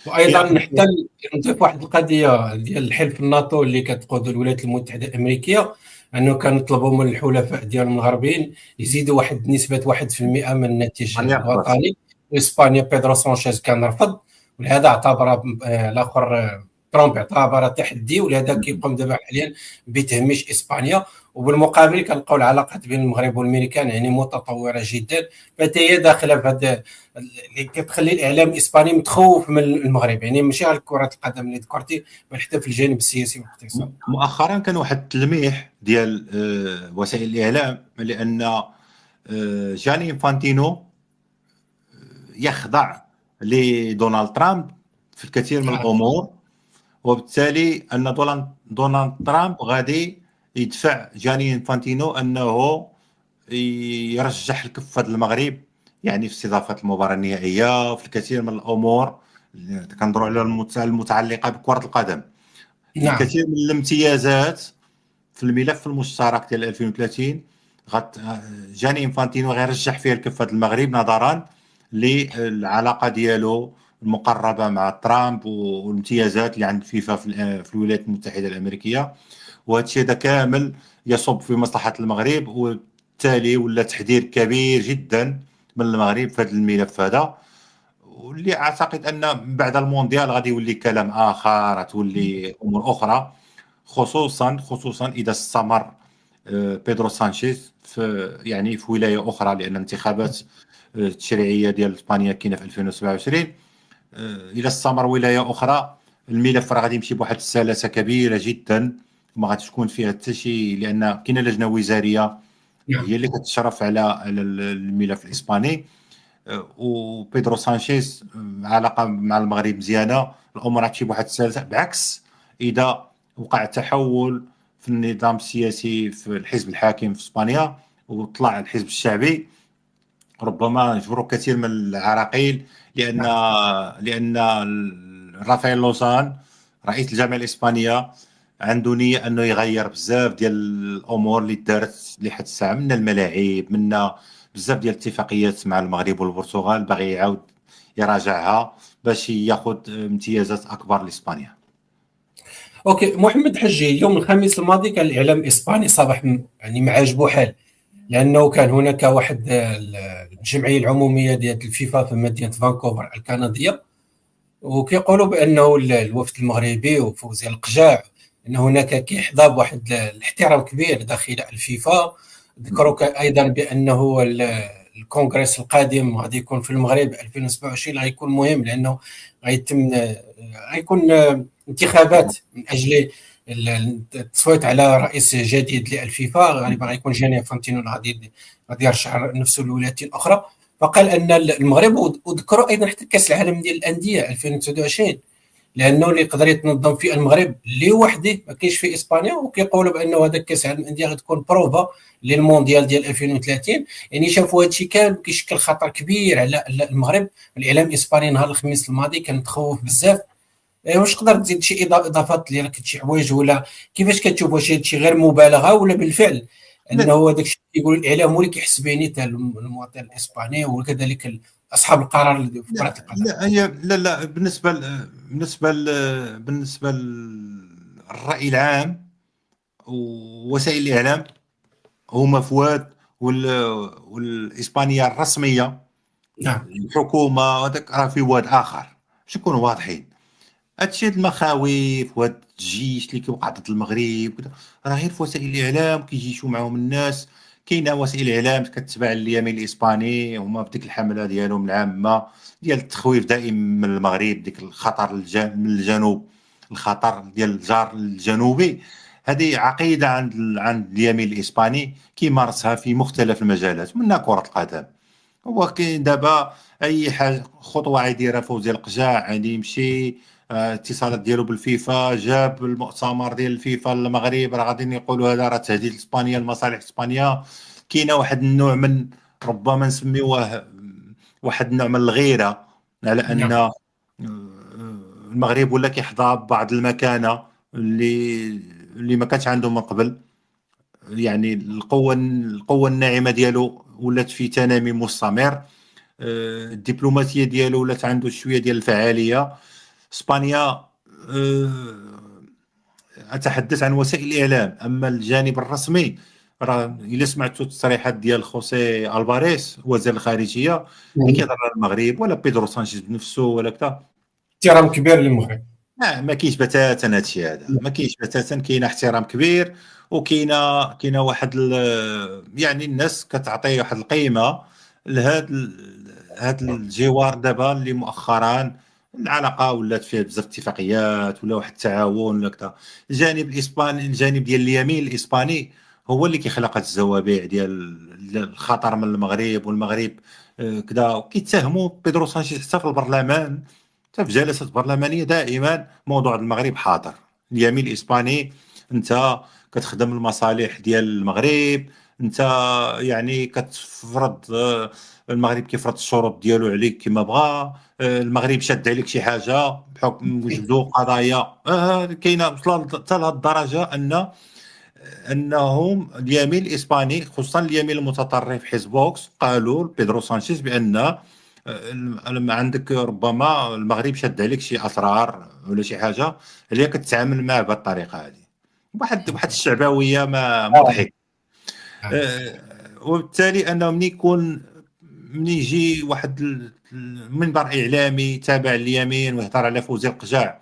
وايضا يعني حتى نضيف واحد القضيه ديال الحلف الناتو اللي كتقود الولايات المتحده الامريكيه، انه كنطلبوا من الحلفاء ديالهم الغربيين يزيدوا واحد نسبه 1% من الناتج اسبانيا خلاص. الوطني. واسبانيا بيدرو سانشيز كان رفض، ولهذا اعتبر الاخر ترامب اعتبر تحدي، ولهذا كيقوم دابا حاليا بتهميش اسبانيا. وبالمقابل كنلقاو العلاقات بين المغرب والامريكان يعني متطوره جدا، فحتى هي داخله في هذا اللي كتخلي الاعلام الاسباني متخوف من المغرب، يعني ماشي غير كره القدم اللي ذكرتي، بل حتى في الجانب السياسي والاقتصادي. مؤخرا كان واحد التلميح ديال وسائل الاعلام، لان جاني انفانتينو يخضع لدونالد ترامب في الكثير من نعم. الامور، وبالتالي ان دونالد ترامب غادي يدفع جاني انفانتينو انه يرجح الكفه المغرب، يعني في استضافه المباراه النهائيه في الكثير من الامور اللي كنهضروا على المتعلقه بكره القدم. نعم. الكثير من الامتيازات في الملف المشترك ديال 2030 جاني انفانتينو غيرجح فيها الكفه المغرب، نظرا للعلاقه ديالو المقربه مع ترامب والامتيازات اللي عند فيفا في الولايات المتحده الامريكيه. وهذا الشيء هذا كامل يصب في مصلحه المغرب، وبالتالي ولا تحذير كبير جدا من المغرب في هذا الملف هذا. واللي اعتقد ان بعد المونديال غادي يولي كلام اخر، تولي امور اخرى، خصوصا اذا استمر بيدرو سانشيز في ولايه اخرى، لان الانتخابات التشريعيه ديال اسبانيا كاينه في 2027. الى استمر ولايه اخرى الملف راه غادي يمشي بواحد السلاسه كبيره جدا، وما غاديش تكون فيها حتى شي، لان كاينه لجنه وزاريه نعم. هي اللي كتشرف على الملف الاسباني. وبيدرو سانشيز علاقه مع المغرب مزيانه، الامور غتمشي بواحد السلاسه، بعكس اذا وقع تحول في النظام السياسي في الحزب الحاكم في اسبانيا وطلع الحزب الشعبي، ربما يجبروا كثير من العراقيل، لان نعم. لان رافائيل لوزان رئيس الجامعه الاسبانيه عنده نيه انه يغير بزاف ديال الامور اللي دارت لحد الساعه، من الملاعب، من بزاف ديال الاتفاقيات مع المغرب والبرتغال، باغي يعاود يراجعها باش ياخذ امتيازات اكبر لاسبانيا. اوكي محمد حجي، يوم الخميس الماضي كان الاعلام الاسباني صباح يعني ما عاجبو حال، لانه كان هناك واحد الجمعيه العموميه ديال الفيفا في مدينه فانكوفر الكنديه، وكيقولوا بانه الوفد المغربي وفوزي القجاع ان هناك كيحظى بواحد الاحترام كبير داخل الفيفا. ذكروا ايضا بانه الكونغرس القادم غادي يكون في المغرب 2027 غيكون مهم، لانه غيتم غيكون انتخابات من اجل التصويت على رئيس جديد للفيفا، غالبا غيكون جاني انفانتينو غادي يرشح نفسه للولايات الاخرى. فقال ان المغرب، وذكروا ايضا حتى كاس العالم ديال الانديه 2029 لانه اللي يقدر يتنظم في المغرب لوحده، ما كاينش في اسبانيا، وكيقولوا بانه هذا كاس العالم للانديه غتكون بروفا للمونديال ديال 2030. يعني شافوا هذا الشيء كامل كيشكل خطر كبير على المغرب. الاعلام الاسباني نهار الخميس الماضي كان متخوف بزاف. واش تقدر تزيد شي اضافات ديالك شي حوايج، ولا كيفاش كتشوف؟ واش هذا الشيء غير مبالغه، ولا بالفعل انه هذاك الشيء كيقول الاعلام هو اللي كيحس به نيت المواطن الاسباني وكذلك اصحاب القرار في كره القدم؟ لا بالنسبه للراي العام ووسائل الاعلام هما فواد والاسبانيه الرسميه، نعم. الحكومه هذاك راه في واد اخر، باش نكونوا واضحين. هادشي المخاوف وهاد الجيش اللي كيوقع ضد المغرب راه غير في وسائل الاعلام كيجيشوا معاهم الناس. كاينه وسائل الاعلام كتتبع اليمين الاسباني، هما بديك الحمله ديالهم العامه ديال التخويف دائما من المغرب، ديك الخطر من الجنوب، الخطر ديال الجار الجنوبي. هذه عقيده عند اليمين الاسباني كيمارسها في مختلف المجالات منها كره القدم. هو كاين دابا اي حاجه خطوه غيديرها فوزي القجاع غادي يمشي اتصالات ديالو بالفيفا، جاب المؤتمر ديال الفيفا للمغرب، راه غادي يقولوا هذا راه تهديد اسبانيا لمصالح اسبانيا. كاينه واحد النوع من، ربما نسميوه واحد النوع من الغيره على ان نعم. المغرب ولا كيحظى ببعض المكانه اللي ما كانش عنده من قبل. يعني القوه الناعمه ديالو ولات في تنامي مستمر، الدبلوماسيه ديالو ولات عنده شويه ديال الفعاليه. اسبانيا اتحدث عن وسائل الاعلام، اما الجانب الرسمي راه الا سمعتوا التصريحات ديال خوسي الفاريز وزير الخارجيه اللي كيهضر على المغرب، ولا بيدرو سانشيز بنفسه ولا كذا، احترام كبير للمغرب. ما كاينش بتاتا هادشي هذا، ما كاينش بتاتا. كاين احترام كبير، وكاينه واحد يعني الناس كتعطي واحد القيمه لهاد هاد الجوار دابا اللي مؤخرا العلاقه ولات فيها بزاف اتفاقيات ولا واحد التعاون ولا كذا. الجانب الاسباني، الجانب ديال اليمين الاسباني هو اللي كيخلق هاد الزوابع ديال الخطر من المغرب، والمغرب كذا. كيتهموا بيدرو سانشيز حتى في البرلمان، حتى في جلسات برلمانيه دائما موضوع المغرب حاضر. اليمين الاسباني انت كتخدم المصالح ديال المغرب، انت يعني كتفرض المغرب كيفرض الشروط ديالو عليك كما بغا. المغرب شاد عليك شي حاجه بحكم وجدوا قضايا كاينه وصل حتى لهذ الدرجه انهم اليمين الاسباني خصوصا اليمين المتطرف حزب فوكس قالوا لبيدرو سانشيز بان لما عندك ربما المغرب شاد عليك شي اسرار ولا شي حاجه اللي كتعامل معاه بهذه الطريقه هذه، واحد الشعبويه ما آه. مضحك. وبالتالي انه من يجي واحد المنبر اعلامي تابع لليمين ويهضر على فوزي القجع،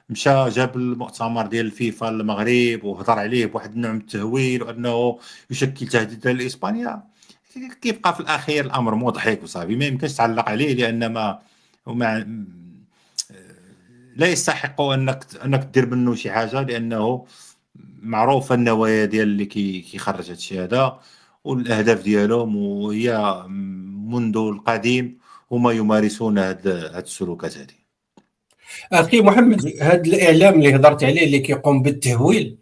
مشى جاب المؤتمر ديال الفيفا للمغرب وهضر عليه بواحد النوع من التهويل وانه يشكل تهديدا لاسبانيا، كيبقى في الاخير الامر مضحك وصافي، ما يمكنش تعلق عليه لان ما لا يستحق انك دير منه شي حاجه، لانه معروفه النوايا ديال اللي كيخرج هذا الشيء هذا والاهداف ديالهم، وهي منذ القديم هما يمارسون هاد السلوكات هذه. اخي محمد، هذا الاعلام اللي هضرت عليه اللي كيقوم بالتهويل،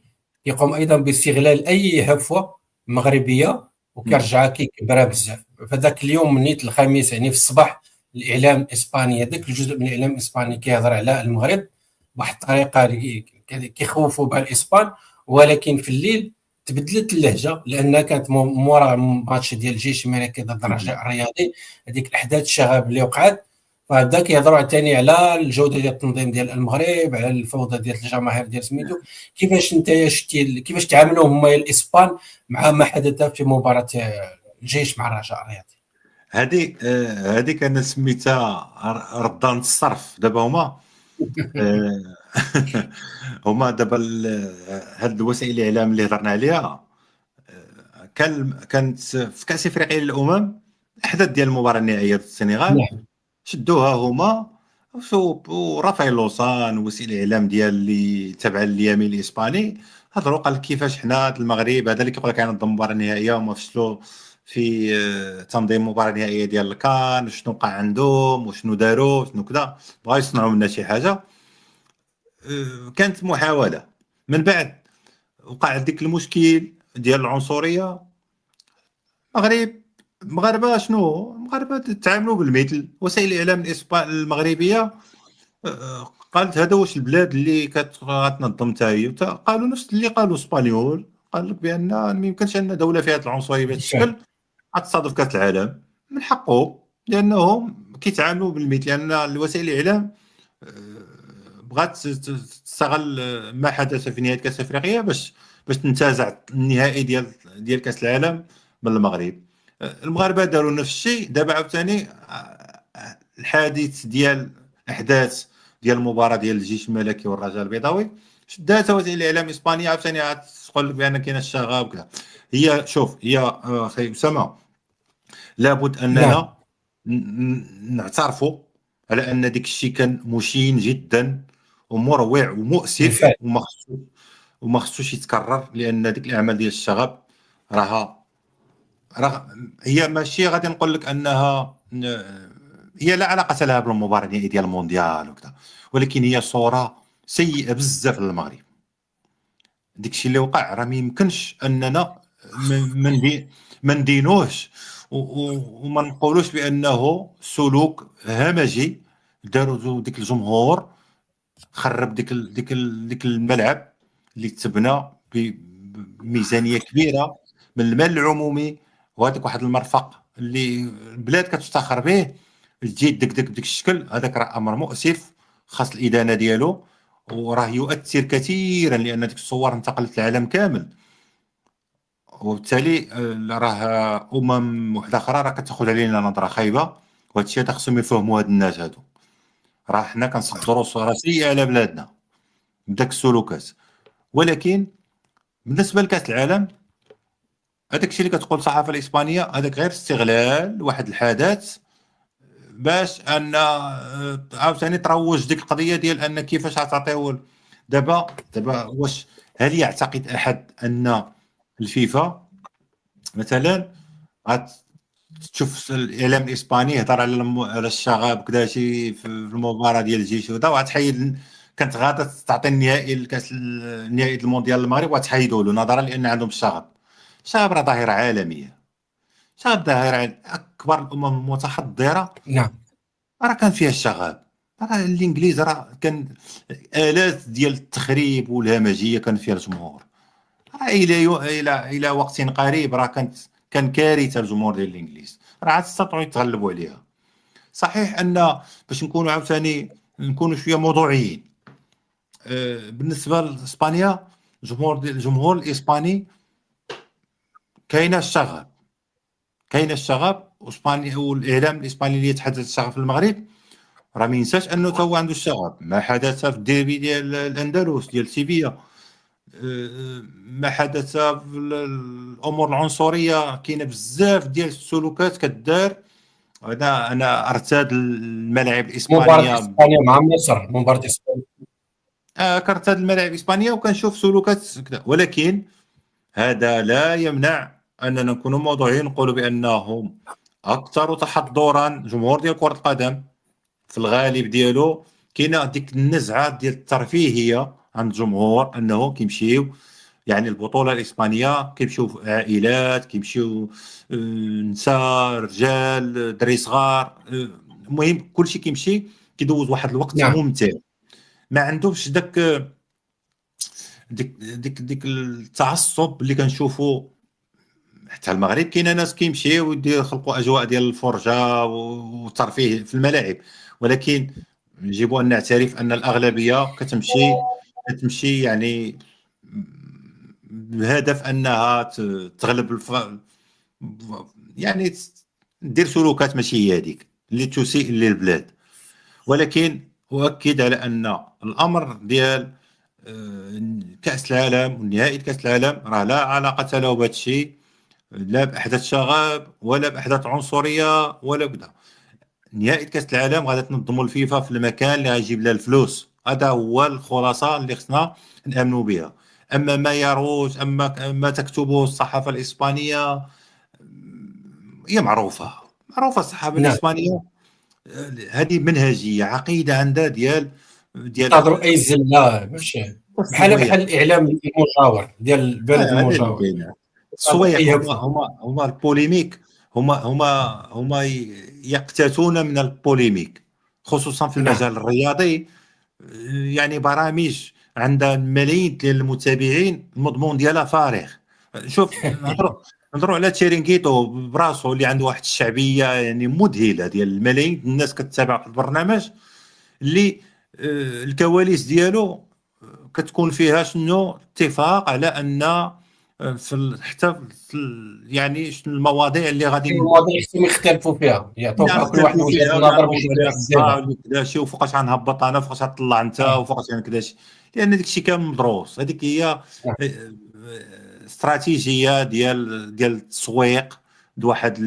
يقوم ايضا باستغلال اي هفوه مغربيه وكيرجعها كيكبرها بزاف. فذاك اليوم نيت الخميس يعني في الصباح، الاعلام الاسباني، هذاك الجزء من الاعلام الاسباني كيهضر على المغرب بواحد الطريقه اللي كيخوفوا بها الاسبان، ولكن في الليل تبدلت اللهجه لانها كانت مورا ماتش ديال الجيش الملكي ضد الرجاء الرياضي، هذيك الاحداث الشغب اللي وقعت. فبدا كيهضروا عاوتاني على الجوده ديال التنظيم ديال المغرب، على الفوضى ديال الجماهير ديال سميتو. كيفاش انت شتي كيفاش تعاملوا هما الاسبان مع ما حدث في مباراه الجيش مع الرجاء الرياضي؟ هذه كان سميتها ردان الصرف. دابا هما هما دابا هاد الوسائل الاعلام اللي هضرنا عليها كانت في كاس افريقيا للامم، الاحداث ديال المباراه النهائيه ضد السنغال نعم. شدوها هما ورافائيل لوسان وسيل الاعلام ديال اللي تبع اليمين الاسباني، هضروا قال لك كيفاش حنا المغرب هذا اللي كيقول لك كينظم المباراه النهائيه وما فشلوا في تنظيم المباراه النهائيه ديال الكان، شنو وقع عندهم وشنو داروا شنو كذا، بغاو يصنعوا منا شي حاجه. كانت محاوله، من بعد وقع ديك المشكل ديال العنصريه. المغرب المغاربه شنو المغاربه تعاملوا بالمثل. وسائل الاعلام المغربيه قالت هذا واش البلاد اللي غتنظم حتى هي، قالوا نفس اللي قالوا اسبانيول، قال لك بان ما يمكنش ان دوله فيها العنصريه بهذا بالفعل. الشكل غتصادف كاس العالم. من حقهم لانهم كيتعاملوا بالمثل، لان الوسائل الاعلام بغات تستغل ما حدث في نهايه كاس افريقيا باش تنتزع النهائي ديال كاس العالم من المغرب. المغاربه داروا نفس الشيء. دابا عاوتاني الحادث ديال احداث ديال المباراه ديال الجيش الملكي والرجاء البيضاوي شدات وسائل الاعلام الاسبانيه عاوتاني تقول لك بان كاين الشغب وكذا. هي شوف هي اخي اسامه، لابد نعم. اننا نعترفوا على ان ديك الشيء كان مشين جدا ومروع ومؤسف بالفعل. وما خصوش يتكرر، لان ديك الاعمال ديال الشغب راه هي ماشي غادي نقول لك انها هي لا علاقه لها بالمباراه النهائيه ديال المونديال وكذا، ولكن هي صوره سيئه بزاف للمغرب. داكشي اللي وقع راه ما يمكنش اننا ما ندينوش وما نقولوش بانه سلوك همجي داروا ديك الجمهور، خرب ديك الملعب اللي تبنى بميزانيه كبيره من المال العمومي، وهذاك واحد المرفق اللي البلاد كتفتخر به تجي دك بديك الشكل هذاك، راه امر مؤسف خاص الادانه ديالو، وراه يؤثر كثيرا لان ديك الصور انتقلت للعالم كامل. وبالتالي راه وحده اخرى راه كتاخذ علينا نظره خايبه، وهذا الشيء خصهم يفهموا هاد الناس هادو، راه حنا كنصدروا صوره سيئه على بلادنا بداك السلوكات. ولكن بالنسبه لكاس العالم هذاك الشيء اللي كتقول الصحافه الاسبانيه هذاك غير استغلال واحد الحدث باش ان عاوتاني تروج ديك القضيه ديال ان كيفاش غتعطيو. دابا واش هل يعتقد احد ان الفيفا مثلا غتشوف الاعلام الاسباني يهضر على الشغب كذا شي في المباراه ديال الجيش وكذا وغتحيد؟ كانت غادا تعطي النهائي الكاس النهائي المونديال المغرب وتحيدوا له نظرا لان عندهم الشغب. الشغب راه ظاهره عالميه، الشغب ظاهره اكبر الامم المتحضره نعم. راه كان فيها الشغب. راه الانجليز راه كان الات ديال التخريب والهمجيه كان فيها الجمهور. راه الى وقت قريب راه كان كارثه الجمهور ديال الانجليز، راه عاد استطاعوا يتغلبوا عليها. صحيح ان باش نكونوا عاوتاني نكونوا شويه موضوعيين، بالنسبه لاسبانيا الجمهور الاسباني كاينه الشغف، واسبانيا والاعلام الاسباني اللي يتحدث الشغف في المغرب راه ما ينساش انه تا هو عنده الشغف. ما حدث في الديربي ديال الاندلس ديال سيفيا، ما حدث في الامور العنصريه، كاينه بزاف ديال السلوكات كدار. انا ارتاد الملاعب مباراه الاسبانيه، اسبانيا مع مصر، مباراه اسبانيا. كرتاد الملاعب الاسبانيه وكنشوف سلوكات كذا، ولكن هذا لا يمنع اننا نكونوا موضوعيين نقولوا بانهم اكثر تحضرا. جمهور ديال كره القدم في الغالب ديالو كاينه ديك النزعه ديال الترفيهيه عند الجمهور، انه كيمشيو يعني البطوله الاسبانيه كيمشيو عائلات، كيمشيو نساء رجال دري صغار، المهم كلشي كيمشي كيدوز واحد الوقت نعم ممتع. ما عندهمش ديك التعصب اللي كنشوفوا حتى المغرب. كاين ناس كيمشيو يخلقوا اجواء ديال الفرجه والترفيه في الملاعب، ولكن يجب ان نعترف ان الاغلبيه كتمشي يعني بهدف انها تغلب يعني دير سلوكات ماشي هي هذيك اللي تسيء للبلاد. ولكن اؤكد على ان الامر ديال كاس العالم والنهائي كاس العالم راه لا علاقه له بهذا الشيء، لا باحداث شغب ولا باحداث عنصريه ولا كذا. نهائي كاس العالم غادي تنظموا الفيفا في المكان اللي غيجيب لها الفلوس، هذا هو الخلاصه اللي خصنا نامنوا بها. اما ما يروج، اما ما تكتبه الصحافه الاسبانيه هي معروفه الصحافه نعم. الاسبانيه هذه منهجيه عقيده عندها ديال انتظروا اي زله باش بحال التسويق. الاعلام المجاور ديال البلد هذا اللي المجاور، كاين، انتظروا التسويق. اي هما هفوه. هما هما البوليميك، هما يقتاتون من البوليميك، خصوصا في نعم المجال الرياضي. يعني برامج عندها ملايين ديال المتابعين، المضمون ديالها فارغ. شوف نهضروا على تشيرينغيتو براسو اللي عنده واحد الشعبيه يعني مذهله ديال الملايين الناس كتتابع في البرنامج، اللي الكواليس ديالو كتكون فيها شنو اتفاق على ان حتى يعني شنو المواضيع اللي غادي المواضيع خصهم يختلفوا فيها، يعطوك كل واحد نختلفوا وجهه فيها النظر ونعرفوا باش واش يقدر خصها يديرها. ولا كذا شي، وفوقاش غنهبط انا، وفوقاش غطلع انت، آه. وفوقاش كذا شي. لان داك الشيء كامل مدروس. هذيك هي آه. استراتيجيه ديال التسويق واحد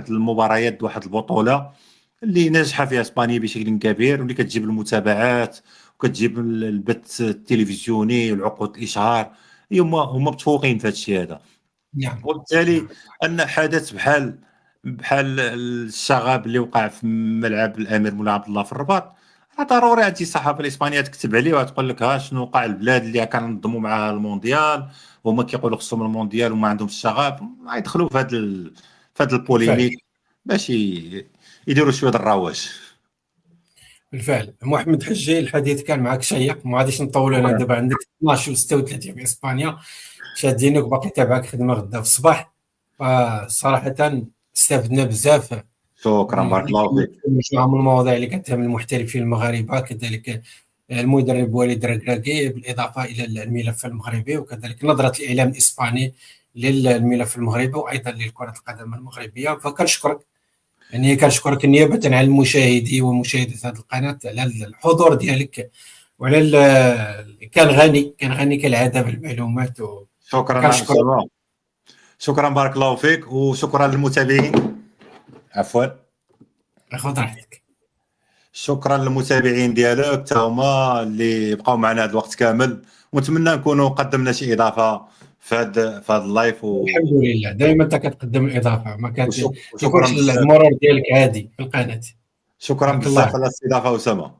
المباريات، واحد البطوله اللي ناجحه فيها اسبانيا بشكل كبير، واللي كتجيب المتابعات وكتجيب البث التلفزيوني والعقود الاشهار. هما متفوقين في هذا الشيء هذا. نعم وبالتالي نعم ان حدث بحال الشغب اللي وقع في ملعب الامير مولاي عبد الله في الرباط، راه ضروري هذه الصحافه الاسبانيه تكتب عليه وتقول لك ها شنو وقع. البلاد اللي كنظموا معها المونديال وهما كيقولوا خصهم المونديال وما عندهمش الشغب، ما يدخلوا في هذا بالفعل. البوليميك باش يديروا شويه الرواج. بالفعل محمد حجي، الحديث كان معك شيق، ما غاديش نطول. انا شكرا، دابا عندك 12 و 36 في اسبانيا شادينك، باقي تابعك خدمه غدا في الصباح. فصراحه استفدنا بزاف شكرا، بارك الله فيك. مجموعه من المواضيع اللي كتهم المحترفين المغاربه، كذلك المدرب وليد ركراكي، بالاضافه الى الملف المغربي، وكذلك نظره الاعلام الاسباني للملف المغربي وايضا لكره القدم المغربيه. فكنشكرك، يعني كنشكرك نيابه عن المشاهدين ومشاهدة هذه القناه على الحضور ديالك، وعلى كان غني كالعاده بالمعلومات. شكرا وكنشكرك. أسامة. شكرا، بارك الله فيك، وشكرا للمتابعين. عفوا. خذ راحتك. شكرا للمتابعين ديالك حتى هما اللي بقاو معنا هذا الوقت كامل، ونتمنى نكونوا قدمنا شي اضافه في هذا اللايف الحمد لله، دائما انت كتقدم الاضافه، ما وشكرا كيكونش بزاف. المرور ديالك عادي في القناه. شكرا بارك الله. بزاف على الاستضافه اسامه.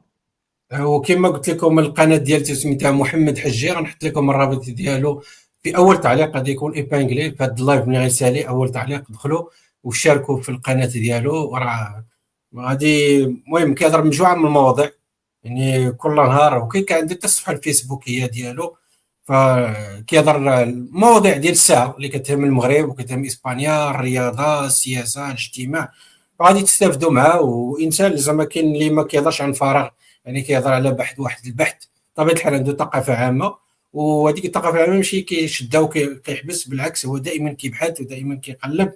وكما قلت لكم القناه ديالتي سميتها محمد حجي، غنحط لكم الرابط ديالو في اول تعليق، غادي يكون ايبانغلي في هذا اللايف ملي غيسالي اول تعليق. دخلوا وشاركوا في القناه ديالو، وراه غادي المهم كيهضر مجموعه من المواضيع يعني كل نهار. كان عندي حتى الصفحه الفيسبوكيه ديالو، فكيهضر المواضيع ديال الساعه اللي كتهم المغرب وكتهم اسبانيا، الرياضه، السياسه، الاجتماع. وغادي تستافدوا معاه. وانسان زعما كاين اللي ما كيهضرش عن فراغ، يعني كيهضر على بحث، واحد البحث طبيعه الحال عنده ثقافه عامه، وهذيك الثقافه العامه ماشي كيشدها وكيحبس، بالعكس هو دائما كيبحث ودائما كيقلب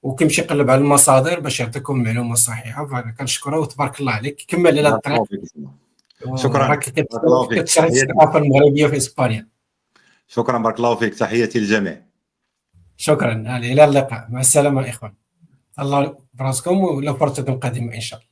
وكيمشي يقلب على المصادر باش يعطيكم المعلومه الصحيحه. فكنشكره وتبارك الله عليك، كمل على بارك الله الطريق، فيك. شكرا. وراك بارك الله فيك، كتشرف تحياتي. الثقافه المغربيه في اسبانيا. شكرا، بارك الله فيك، تحياتي للجميع. شكرا، الى اللقاء، مع السلامه الاخوان، الله براسكم، ولو فرصه قادمه ان شاء الله.